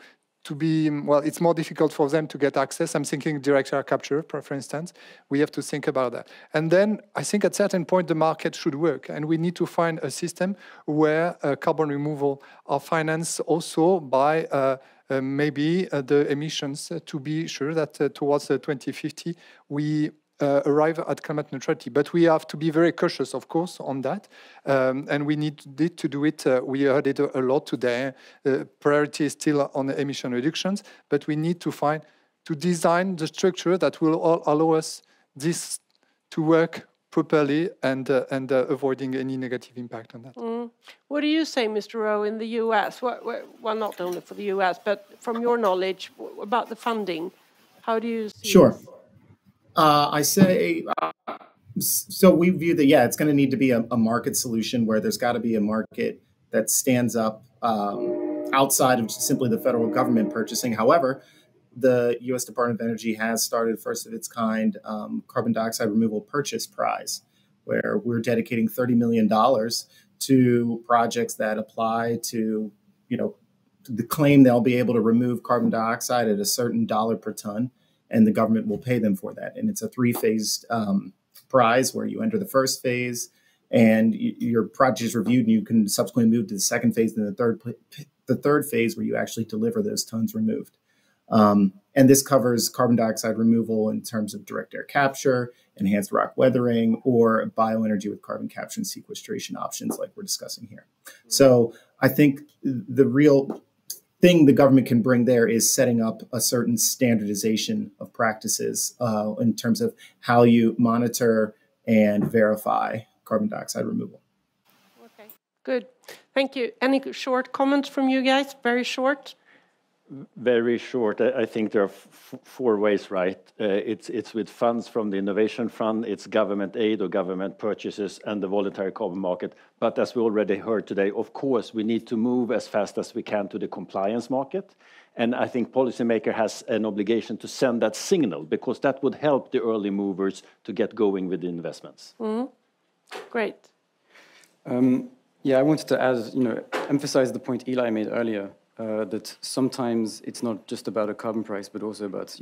be, well, it's more difficult for them to get access. I'm thinking direct air capture, for instance. We have to think about that. And then I think at a certain point the market should work and we need to find a system where carbon removal are financed also by maybe the emissions to be sure that towards 2050 we arrive at climate neutrality. But we have to be very cautious, of course, on that. And we need to do it. We heard it a lot today. Priority is still on the emission reductions, but we need to design the structure that will allow us this to work properly and avoiding any negative impact on that. What do you say, Mr. Rowe, in the US? Well, not only for the US, but from your knowledge about the funding, how do you see Sure. this? I say, so we view that, it's going to need to be a market solution where there's got to be a market that stands up outside of simply the federal government purchasing. However, the U.S. Department of Energy has started first of its kind carbon dioxide removal purchase prize, where we're dedicating $30 million to projects that apply to, the claim they'll be able to remove carbon dioxide at a certain dollar per ton. And the government will pay them for that. And it's a three-phased prize where you enter the first phase and your project is reviewed and you can subsequently move to the second phase and the third phase where you actually deliver those tons removed. And this covers carbon dioxide removal in terms of direct air capture, enhanced rock weathering, or bioenergy with carbon capture and sequestration options like we're discussing here. So I think the real thing the government can bring there is setting up a certain standardization of practices in terms of how you monitor and verify carbon dioxide removal. Okay, good. Thank you. Any short comments from you guys? Very short. Very short. I think there are four ways, right? It's with funds from the Innovation Fund, it's government aid or government purchases, and the voluntary carbon market. But as we already heard today, of course, we need to move as fast as we can to the compliance market. And I think policymaker has an obligation to send that signal because that would help the early movers to get going with the investments. Great. I wanted to add, emphasize the point Eli made earlier. That sometimes it's not just about a carbon price, but also about,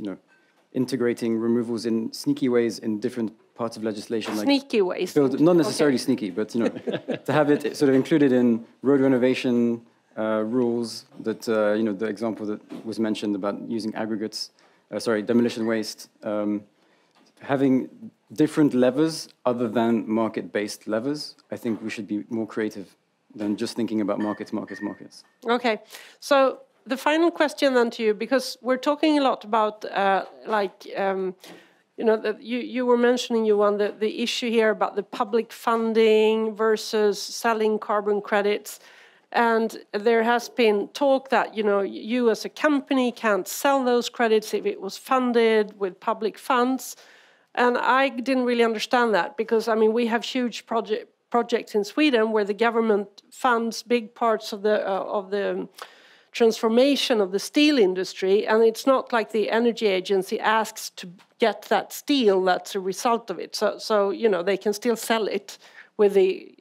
integrating removals in sneaky ways in different parts of legislation. Sneaky ways? Not necessarily sneaky, but, to have it sort of included in road renovation rules that, the example that was mentioned about using aggregates, demolition waste, having different levers other than market-based levers. I think we should be more creative than just thinking about markets. Okay, so the final question then to you, because we're talking a lot about, you were mentioning, Johan, the issue here about the public funding versus selling carbon credits. And there has been talk that, you know, you as a company can't sell those credits if it was funded with public funds. And I didn't really understand that because, I mean, we have huge projects in Sweden where the government funds big parts of the transformation of the steel industry. And it's not like the energy agency asks to get that steel that's a result of it. So you know, they can still sell it with the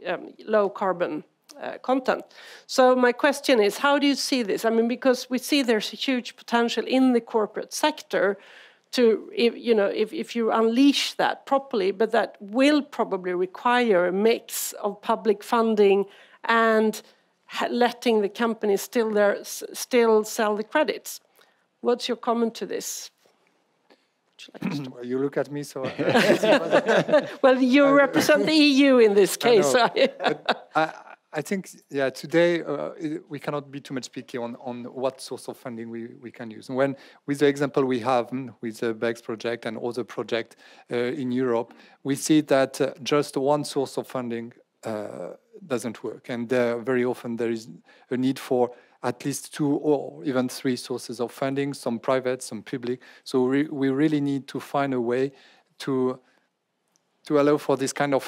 low carbon content. So my question is, how do you see this? I mean, because we see there's a huge potential in the corporate sector to, if you unleash that properly, but that will probably require a mix of public funding and letting the companies still sell the credits. What's your comment to this? Well, you look at me, so... Well, you represent the EU in this case. I think, yeah, today we cannot be too much picky on what source of funding we can use. And with the example we have with the BECCS project and other projects in Europe, we see that just one source of funding doesn't work. And very often there is a need for at least 2 or even 3 sources of funding, some private, some public. So we really need to find a way to allow for this kind of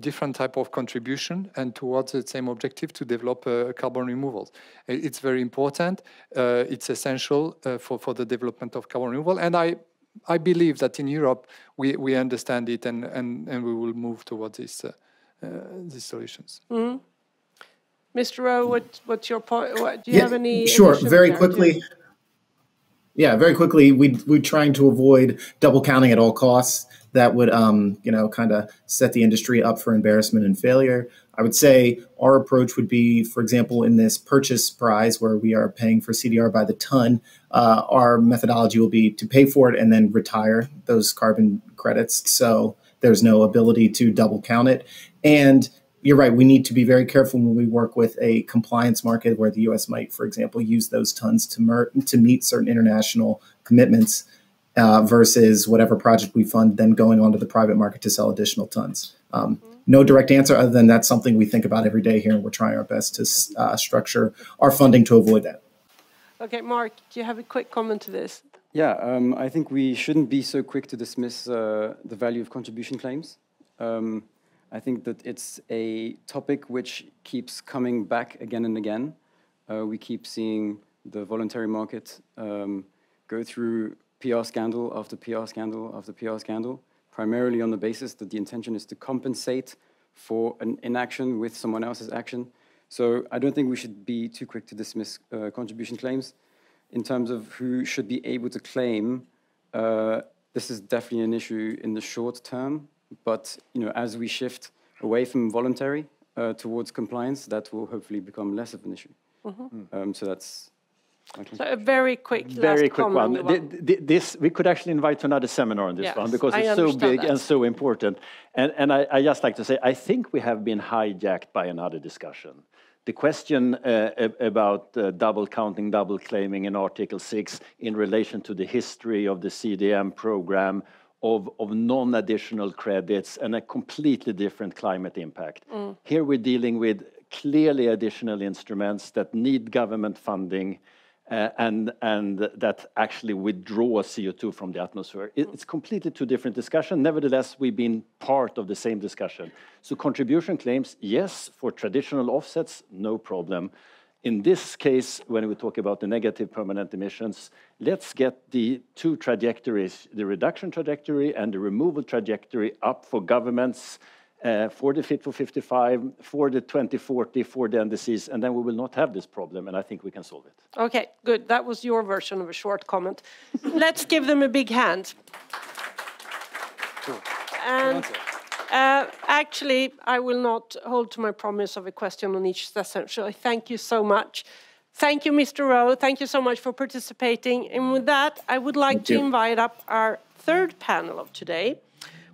different type of contribution and towards the same objective to develop carbon removals. It's very important. It's essential for the development of carbon removal. And I believe that in Europe we understand it and we will move towards these solutions. Mm-hmm. Mr. Rowe, what's your point? Do you have any? Sure, very quickly. Yeah, very quickly, we're trying to avoid double counting at all costs. That would, kind of set the industry up for embarrassment and failure. I would say our approach would be, for example, in this purchase price where we are paying for CDR by the ton, our methodology will be to pay for it and then retire those carbon credits. So there's no ability to double count it. And you're right, we need to be very careful when we work with a compliance market where the U.S. might, for example, use those tons to meet certain international commitments versus whatever project we fund, then going onto the private market to sell additional tons. No direct answer other than that's something we think about every day here, and we're trying our best to structure our funding to avoid that. Okay, Mark, do you have a quick comment to this? Yeah, I think we shouldn't be so quick to dismiss the value of contribution claims. I think that it's a topic which keeps coming back again and again. We keep seeing the voluntary market go through PR scandal after PR scandal after PR scandal, primarily on the basis that the intention is to compensate for an inaction with someone else's action. So I don't think we should be too quick to dismiss contribution claims. In terms of who should be able to claim, this is definitely an issue in the short term. But as we shift away from voluntary towards compliance, that will hopefully become less of an issue. Mm-hmm. So that's. So a very quick one. This we could actually invite to another seminar on this one because it's so big and so important. And I just like to say, I think we have been hijacked by another discussion. The question about double counting, double claiming in Article 6 in relation to the history of the CDM program of non-additional credits and a completely different climate impact. Here we're dealing with clearly additional instruments that need government funding and that actually withdraw CO2 from the atmosphere. It's completely two different discussions. Nevertheless, we've been part of the same discussion. So contribution claims, yes, for traditional offsets, no problem. In this case, when we talk about the negative permanent emissions, let's get the two trajectories, the reduction trajectory and the removal trajectory up for governments, for the Fit for 55, for the 2040, for the NDCs, and then we will not have this problem, and I think we can solve it. Okay, good. That was your version of a short comment. Let's give them a big hand. Cool. And actually, I will not hold to my promise of a question on each session, so I thank you so much. Thank you, Mr. Rowe. Thank you so much for participating. And with that, I would like to invite up our third panel of today,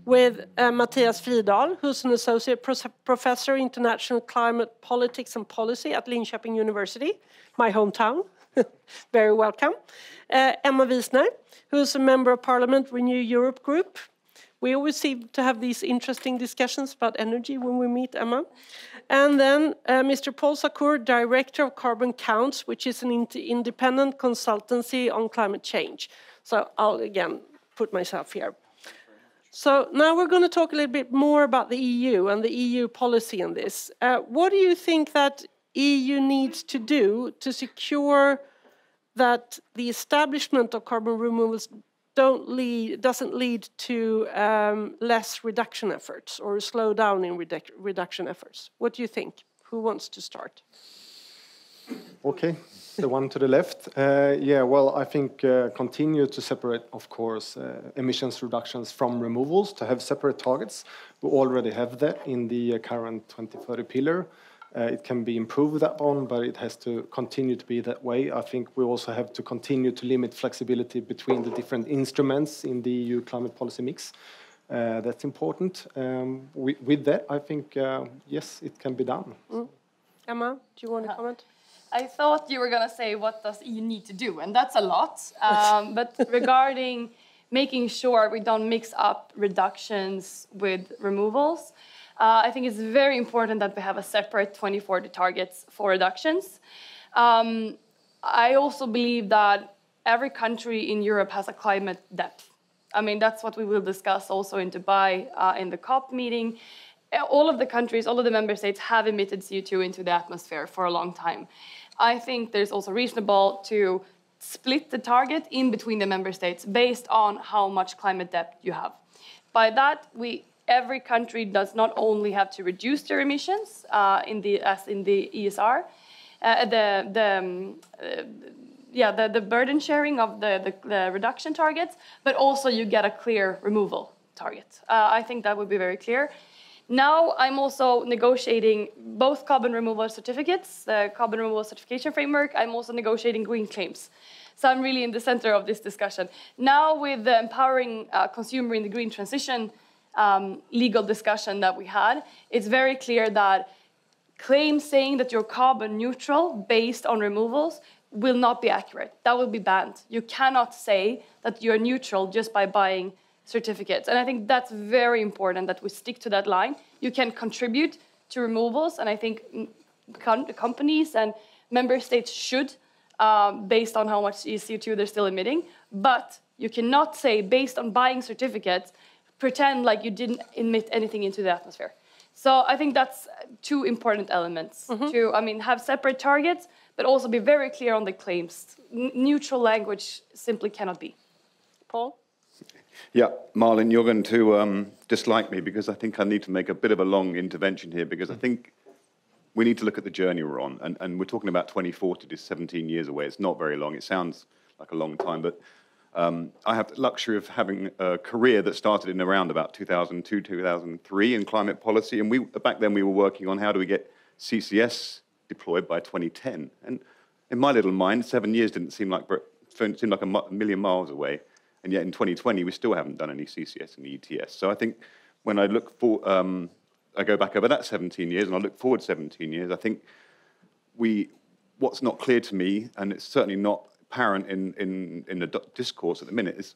with Mattias Fridal, who's an associate professor in international climate politics and policy at Linköping University, my hometown. Very welcome. Emma Wiesner, who's a member of Parliament Renew Europe Group, We always seem to have these interesting discussions about energy when we meet, Emma. And then Mr. Paul Sakur, Director of Carbon Counts, which is an independent consultancy on climate change. So I'll again put myself here. So now we're going to talk a little bit more about the EU and the EU policy in this. What do you think that EU needs to do to secure that the establishment of carbon removals doesn't lead to less reduction efforts or a slowdown in reduction efforts? What do you think? Who wants to start? Okay, the one to the left. Yeah, well, I think continue to separate, of course, emissions reductions from removals, to have separate targets. We already have that in the current 2030 pillar. It can be improved, that one, but it has to continue to be that way. I think we also have to continue to limit flexibility between the different instruments in the EU climate policy mix. That's important. With that, I think, yes, it can be done. Mm. Emma, do you want to comment? I thought you were going to say, what does EU need to do? And that's a lot. But regarding making sure we don't mix up reductions with removals, I think it's very important that we have a separate 2040 targets for reductions. I also believe that every country in Europe has a climate debt. I mean, that's what we will discuss also in Dubai in the COP meeting. All of the countries, all of the member states have emitted CO2 into the atmosphere for a long time. I think there's also reasonable to split the target in between the member states based on how much climate debt you have. By that, every country does not only have to reduce their emissions as in the ESR, the burden sharing of the reduction targets, but also you get a clear removal target. I think that would be very clear. Now I'm also negotiating both carbon removal certificates, the carbon removal certification framework. I'm also negotiating green claims. So I'm really in the center of this discussion. Now with the empowering consumer in the green transition legal discussion that we had, it's very clear that claims saying that you're carbon neutral based on removals will not be accurate. That will be banned. You cannot say that you're neutral just by buying certificates. And I think that's very important that we stick to that line. You can contribute to removals, and I think companies and member states should, based on how much CO2 they're still emitting, but you cannot say, based on buying certificates, pretend like you didn't emit anything into the atmosphere. So I think that's two important elements to, have separate targets, but also be very clear on the claims. Neutral language simply cannot be. Paul? Yeah, Marlin, you're going to dislike me because I think I need to make a bit of a long intervention here, because I think we need to look at the journey we're on. And we're talking about 2040 to 17 years away. It's not very long. It sounds like a long time, but I have the luxury of having a career that started in around about 2002, 2003 in climate policy. And back then we were working on how do we get CCS deployed by 2010. And in my little mind, 7 years didn't seem like a million miles away. And yet in 2020, we still haven't done any CCS and ETS. So I think when I look for, I go back over that 17 years and I look forward 17 years, I think what's not clear to me, and it's certainly not apparent in the discourse at the minute, is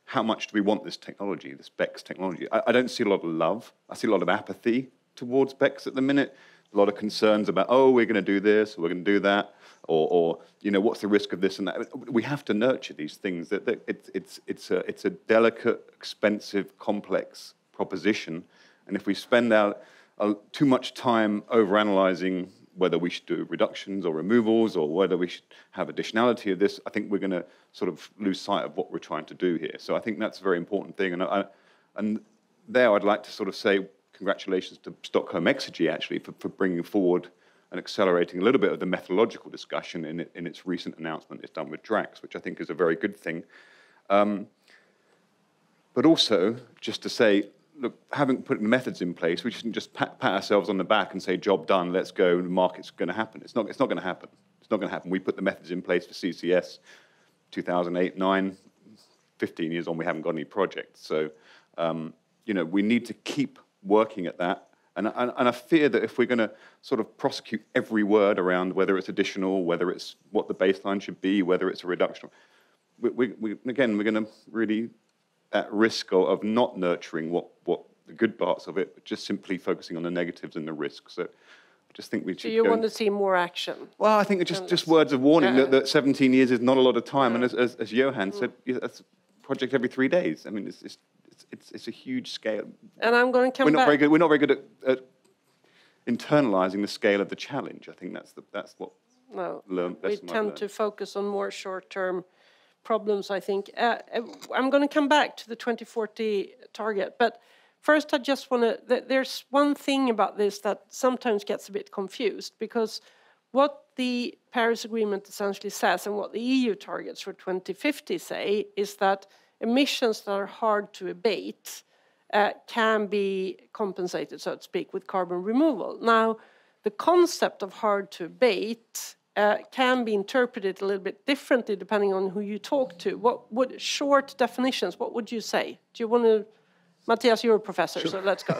how much do we want this technology, this BECCS technology? I don't see a lot of love. I see a lot of apathy towards BECCS at the minute. A lot of concerns about, oh, we're going to do this, we're going to do that, or what's the risk of this and that. We have to nurture these things. It's a delicate, expensive, complex proposition, and if we spend out too much time overanalyzing whether we should do reductions or removals or whether we should have additionality of this, I think we're going to sort of lose sight of what we're trying to do here. So I think that's a very important thing, and there I'd like to sort of say congratulations to Stockholm Exergy, actually, for bringing forward and accelerating a little bit of the methodological discussion in its recent announcement it's done with DRAX, which I think is a very good thing. But also, just to say, look, having put methods in place, we shouldn't just pat ourselves on the back and say, job done, let's go, the market's going to happen. It's not going to happen. It's not going to happen. We put the methods in place for CCS 2008, 9, 15 years on, we haven't got any projects. So, we need to keep working at that. And I fear that if we're going to sort of prosecute every word around whether it's additional, whether it's what the baseline should be, whether it's a reduction, we're going to really at risk of not nurturing what the good parts of it, but just simply focusing on the negatives and the risks. So I just think we should. So you want to see more action? Well, I think it's just words of warning that 17 years is not a lot of time, and as Johan said, that's a project every 3 days. I mean, it's a huge scale. And I'm going to come back. We're not very good at internalizing the scale of the challenge. I think that's what. No, we tend to focus on more short-term problems, I think. I'm going to come back to the 2040 target, but first I just want to, there's one thing about this that sometimes gets a bit confused, because what the Paris Agreement essentially says and what the EU targets for 2050 say is that emissions that are hard to abate can be compensated, so to speak, with carbon removal. Now, the concept of hard to abate can be interpreted a little bit differently depending on who you talk to. What would short definitions, what would you say? Do you want to, Matthias, you're a professor, sure. So let's go.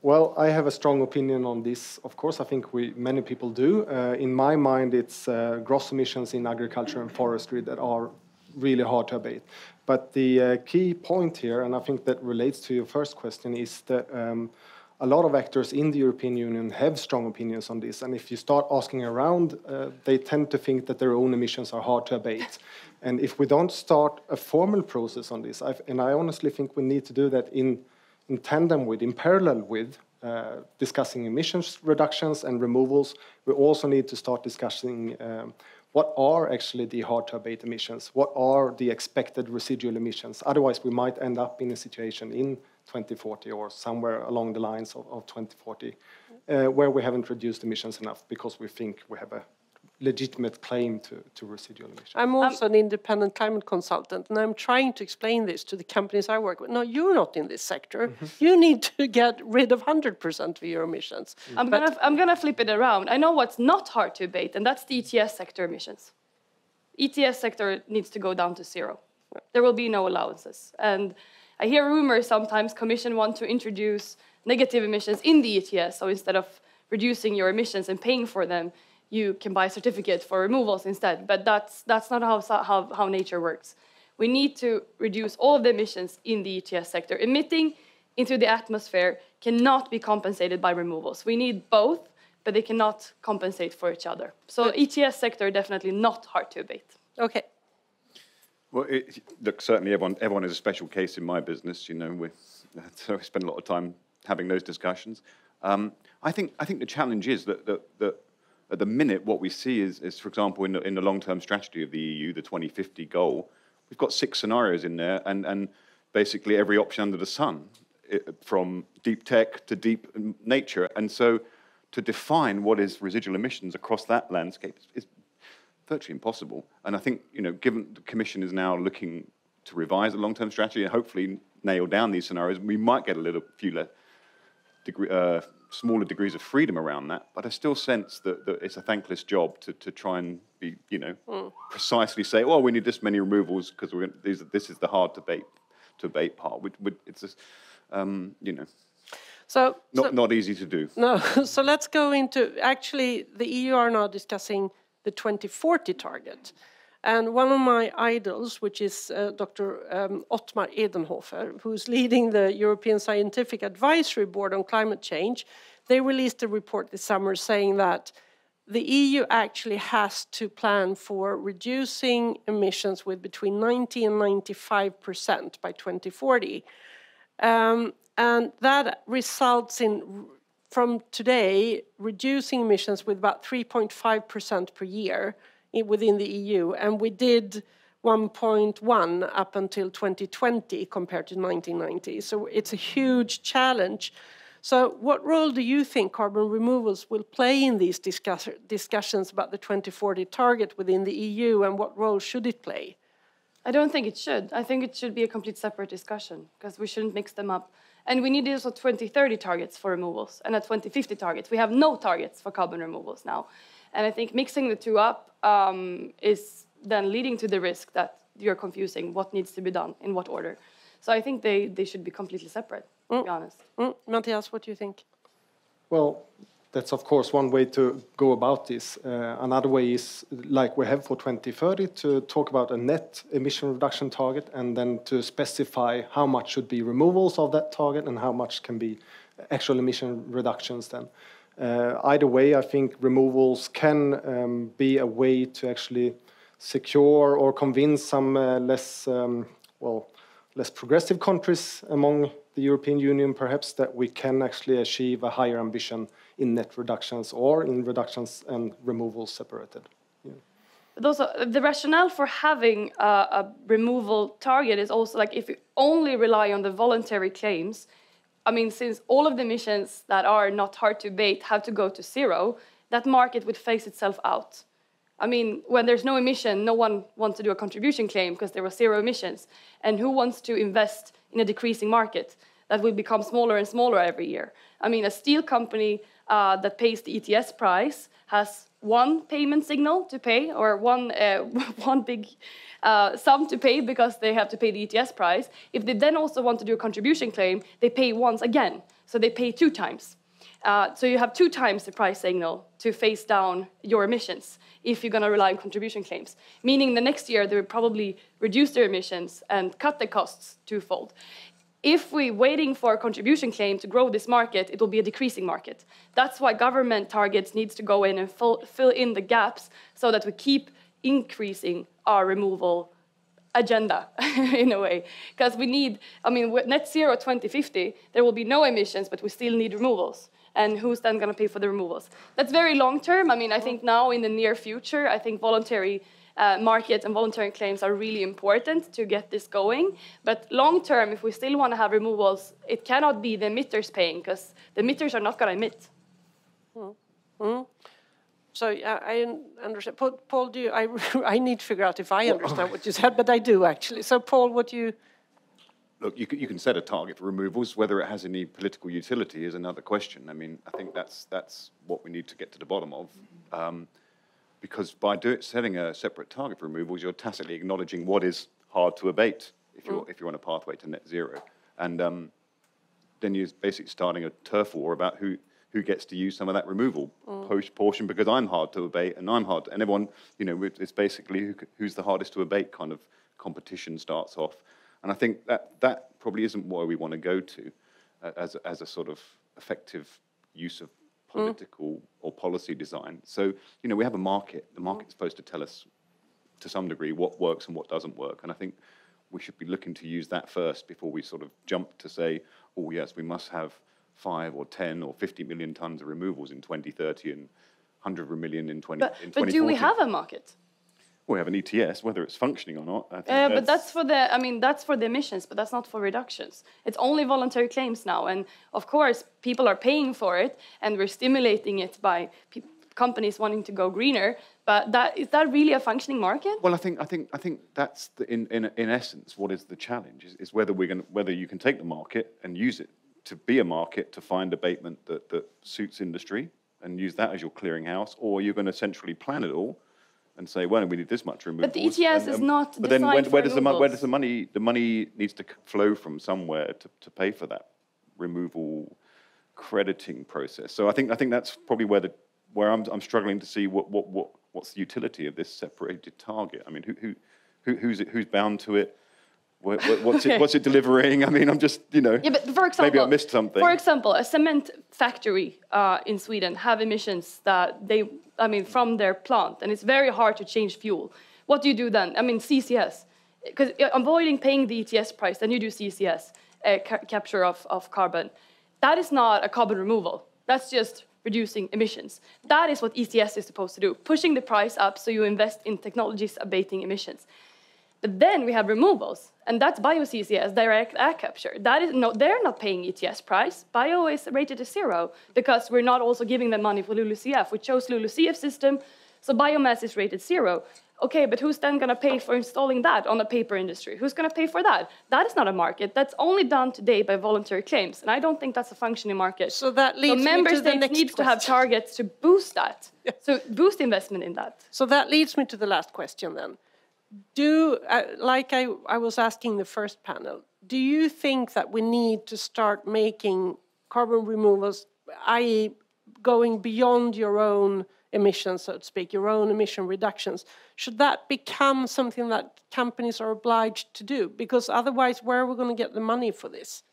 Well, I have a strong opinion on this. Of course, I think many people do. In my mind, it's gross emissions in agriculture and forestry that are really hard to abate. But the key point here, and I think that relates to your first question, is that a lot of actors in the European Union have strong opinions on this. And if you start asking around, they tend to think that their own emissions are hard to abate. And if we don't start a formal process on this, and I honestly think we need to do that in tandem with, in parallel with, discussing emissions reductions and removals, we also need to start discussing what are actually the hard-to-abate emissions? What are the expected residual emissions? Otherwise, we might end up in a situation in 2040 or somewhere along the lines of 2040 where we haven't reduced emissions enough because we think we have a legitimate claim to residual emissions. I'm also an independent climate consultant, and I'm trying to explain this to the companies I work with. No, you're not in this sector. Mm-hmm. You need to get rid of 100% of your emissions. I'm gonna flip it around. I know what's not hard to abate, and that's the ETS sector emissions. ETS sector needs to go down to zero. There will be no allowances. And I hear rumors sometimes Commission want to introduce negative emissions in the ETS, so instead of reducing your emissions and paying for them, you can buy a certificate for removals instead, but that's not how nature works. We need to reduce all of the emissions in the ETS sector. Emitting into the atmosphere cannot be compensated by removals. We need both, but they cannot compensate for each other. So ETS sector definitely not hard to abate. Okay. Well, look, certainly everyone is a special case in my business. You know, so we spend a lot of time having those discussions. I think the challenge is that at the minute, what we see is, for example, in the long-term strategy of the EU, the 2050 goal, we've got 6 scenarios in there, and basically every option under the sun, from deep tech to deep nature. And so to define what is residual emissions across that landscape is virtually impossible. And I think, you know, given the Commission is now looking to revise the long-term strategy and hopefully nail down these scenarios, we might get a few smaller degrees of freedom around that, but I still sense that it's a thankless job to try and be, you know, precisely say, well, we need this many removals because this is the hard to abate part. It's just, you know, not easy to do. No, so let's go into, actually, the EU are now discussing the 2040 target. And one of my idols, which is Dr. Ottmar Edenhofer, who's leading the European Scientific Advisory Board on Climate Change, they released a report this summer saying that the EU actually has to plan for reducing emissions with between 90 and 95% by 2040. And that results in, from today, reducing emissions with about 3.5% per year within the EU, and we did 1.1 up until 2020 compared to 1990. So it's a huge challenge. So what role do you think carbon removals will play in these discussions about the 2040 target within the EU, and what role should it play? I don't think it should. I think it should be a complete separate discussion because we shouldn't mix them up. And we need also 2030 targets for removals and a 2050 targets. We have no targets for carbon removals now. And I think mixing the two up is then leading to the risk that you're confusing what needs to be done in what order. So I think they should be completely separate, to be honest. Matthias, what do you think? Well, That's, of course, one way to go about this. Another way is, like we have for 2030, to talk about a net emission reduction target and then to specify how much should be removals of that target and how much can be actual emission reductions then. Either way, I think removals can be a way to actually secure or convince some less progressive countries among the European Union, perhaps, that we can actually achieve a higher ambition in net reductions or in reductions and removals separated. Yeah. But also, the rationale for having a removal target is also like if you only rely on the voluntary claims, I mean, since all of the emissions that are not hard to abate have to go to zero, that market would phase itself out. I mean, when there's no emission, no one wants to do a contribution claim because there were zero emissions. And who wants to invest in a decreasing market that will become smaller and smaller every year? I mean, a steel company that pays the ETS price has one payment signal to pay, or one big sum to pay because they have to pay the ETS price. If they then also want to do a contribution claim, they pay once again. So they pay 2 times. So you have 2 times the price signal to phase down your emissions if you're going to rely on contribution claims, meaning the next year they will probably reduce their emissions and cut the costs twofold. If we're waiting for a contribution claim to grow this market, it will be a decreasing market. That's why government targets needs to go in and fill in the gaps so that we keep increasing our removal agenda in a way. Because we need, I mean, with net zero 2050, there will be no emissions, but we still need removals. And who's then going to pay for the removals? That's very long term. I mean, I think now in the near future, I think voluntary markets and voluntary claims are really important to get this going. But long term, if we still want to have removals, it cannot be the emitters paying because the emitters are not going to emit. So I understand. Paul, do you, I need to figure out if I understand what you said, but I do actually. So Paul, what do you... Look, you can set a target for removals. Whether it has any political utility is another question. I mean, I think that's what we need to get to the bottom of. Because by setting a separate target for removals, you're tacitly acknowledging what is hard to abate if you're on a pathway to net zero. And then you're basically starting a turf war about who gets to use some of that removal portion, because I'm hard to abate and I'm hard to, and everyone, you know, it's basically who's the hardest to abate kind of competition starts off. And I think that probably isn't where we want to go to as a sort of effective use of political or policy design. So, you know, we have a market. The market's supposed to tell us to some degree what works and what doesn't work. And I think we should be looking to use that first before we sort of jump to say, oh, yes, we must have 5 or 10 or 50 million tons of removals in 2030 and 100 million in 2040. But do we have a market? We have an ETS, whether it's functioning or not. I think but that's for the, I mean, that's for the emissions, but that's not for reductions. It's only voluntary claims now. And of course, people are paying for it and we're stimulating it by companies wanting to go greener. But is that really a functioning market? Well, I think that's in essence what is the challenge is whether whether you can take the market and use it to be a market to find abatement that suits industry and use that as your clearinghouse, or you're going to centrally plan it all and say, well, we need this much removals. But the ETS is not but then designed where does the money needs to flow from somewhere to pay for that removal crediting process? So I think that's probably where I'm struggling to see what's the utility of this separated target. I mean, who's bound to it? What's it delivering? I mean, I'm just, you know, yeah, but for example, maybe I missed something. For example, a cement factory in Sweden have emissions that from their plant, and it's very hard to change fuel. What do you do then? I mean, CCS, because avoiding paying the ETS price, then you do CCS, capture of carbon. That is not a carbon removal. That's just reducing emissions. That is what ETS is supposed to do, pushing the price up so you invest in technologies abating emissions. But then we have removals, and that's bio-CCS, direct air capture. That is they're not paying ETS price. Bio is rated to 0 because we're not also giving them money for LULUCF. We chose LULUCF system, so biomass is rated 0. Okay, but who's then going to pay for installing that on the paper industry? Who's going to pay for that? That is not a market. That's only done today by voluntary claims, and I don't think that's a functioning market. So that leads me to the next question. Member states need to have targets to boost that, so boost investment in that. So that leads me to the last question then. Like I was asking the first panel, do you think that we need to start making carbon removals, i.e. going beyond your own emissions, so to speak, your own emission reductions. Should that become something that companies are obliged to do? Because otherwise, where are we going to get the money for this?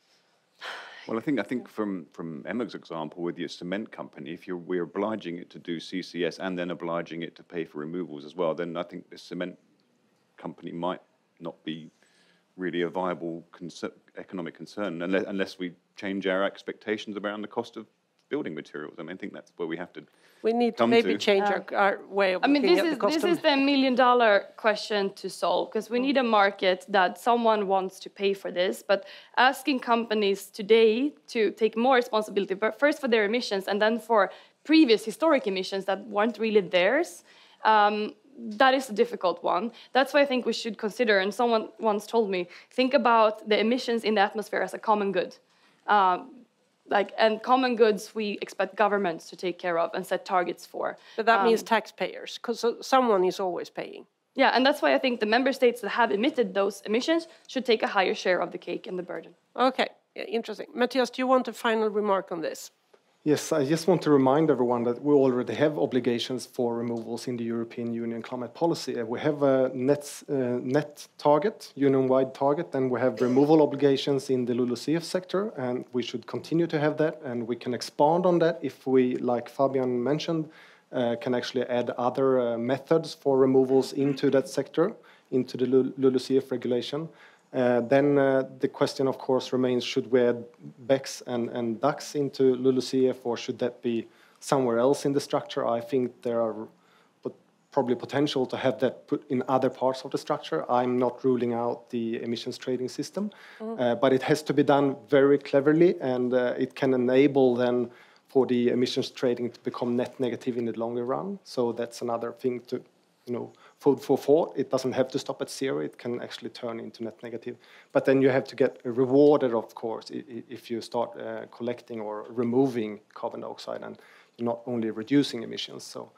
Well, I think from Emma's example with your cement company, if we're obliging it to do CCS and then obliging it to pay for removals as well, then I think the cement company might not be really a viable economic concern unless we change our expectations around the cost of building materials. I mean, I think that's where we have to. We need to maybe change our way of looking at the cost. This is the $1 million question to solve, because we need a market that someone wants to pay for this. But asking companies today to take more responsibility, but first for their emissions and then for previous historic emissions that weren't really theirs, that is a difficult one. That's why I think we should consider, and someone once told me, think about the emissions in the atmosphere as a common good. And common goods we expect governments to take care of and set targets for. But that means taxpayers, because someone is always paying. Yeah, and that's why I think the member states that have emitted those emissions should take a higher share of the cake and the burden. Okay, interesting. Matthias, do you want a final remark on this? Yes, I just want to remind everyone that we already have obligations for removals in the European Union climate policy. We have a net target, union-wide target, and we have removal obligations in the LULUCF sector, and we should continue to have that, and we can expand on that if we, like Fabian mentioned, can actually add other methods for removals into that sector, into the LULUCF regulation. Then the question, of course, remains, should we add BECCS and BECCS into LULUCF, or should that be somewhere else in the structure? I think there are probably potential to have that put in other parts of the structure. I'm not ruling out the emissions trading system, but it has to be done very cleverly, and it can enable then for the emissions trading to become net negative in the longer run. So that's another thing to, food for thought. It doesn't have to stop at zero. It can actually turn into net negative. But then you have to get rewarded, of course, if you start collecting or removing carbon dioxide and not only reducing emissions. So,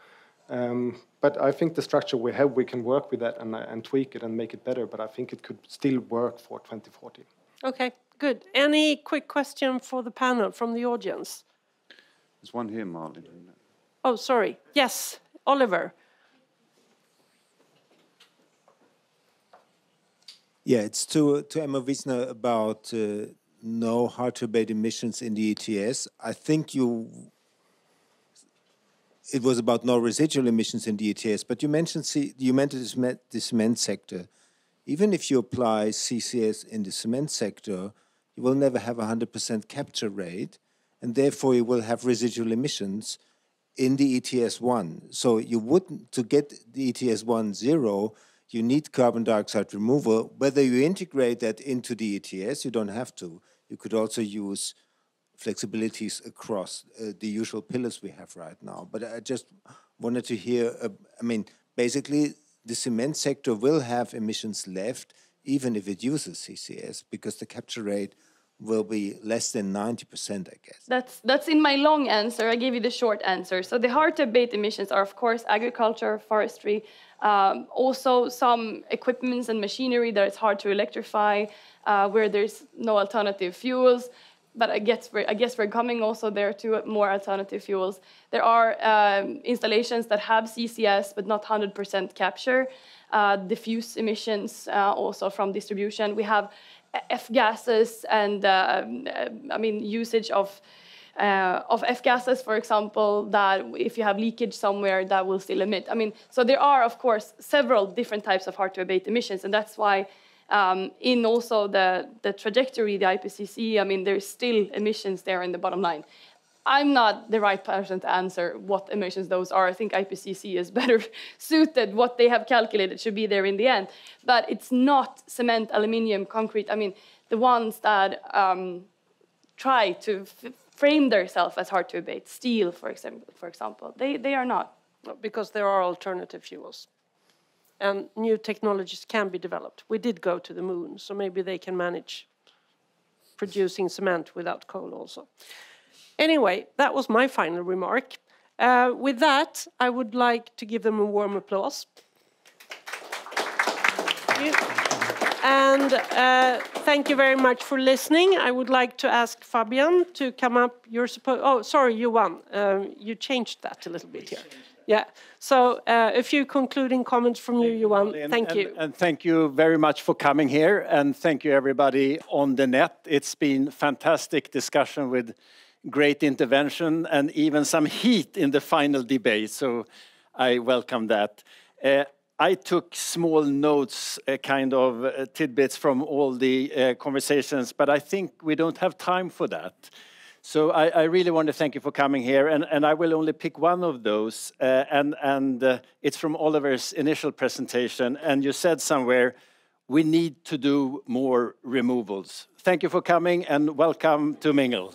but I think the structure we have, we can work with that and tweak it and make it better. But I think it could still work for 2040. Okay, good. Any quick question for the panel from the audience? There's one here, Marlin. Oh, sorry. Yes, Oliver. Yeah, it's to Emma Wiesner about no hard-to-abate emissions in the ETS. I think it was about no residual emissions in the ETS, but you mentioned the cement sector. Even if you apply CCS in the cement sector, you will never have 100% capture rate, and therefore you will have residual emissions in the ETS1. So you wouldn't, to get the ETS1 zero, you need carbon dioxide removal. Whether you integrate that into the ETS, you don't have to. You could also use flexibilities across the usual pillars we have right now. But I just wanted to hear, basically the cement sector will have emissions left even if it uses CCS, because the capture rate will be less than 90%, I guess. That's in my long answer. I gave you the short answer. So the hard-to-abate emissions are, of course, agriculture, forestry, also some equipments and machinery that it's hard to electrify, where there's no alternative fuels. But I guess we're coming also there to more alternative fuels. There are installations that have CCS, but not 100% capture. Diffuse emissions also from distribution. We have F-gases and usage of F-gases, for example, that if you have leakage somewhere, that will still emit. So there are, of course, several different types of hard-to-abate emissions, and that's why in also the trajectory, the IPCC, there's still emissions there in the bottom line. I'm not the right person to answer what emissions those are. I think IPCC is better suited. What they have calculated should be there in the end. But it's not cement, aluminium, concrete. The ones that try to frame themselves as hard to abate. Steel, for example. They are not. Because there are alternative fuels. And new technologies can be developed. We did go to the moon, so maybe they can manage producing cement without coal also. Anyway, that was my final remark. With that, I would like to give them a warm applause. Thank you. And thank you very much for listening. I would like to ask Fabian to come up. Oh, sorry, Johan. You changed that a little bit here. Yeah. So a few concluding comments from you, Johan. Thank you. And thank you very much for coming here. And thank you, everybody on the net. It's been fantastic discussion with great intervention and even some heat in the final debate. So I welcome that. I took small notes, kind of tidbits from all the conversations, but I think we don't have time for that. So I really want to thank you for coming here, and I will only pick one of those, and it's from Oliver's initial presentation, and you said somewhere, we need to do more removals. Thank you for coming, and welcome to Mingle.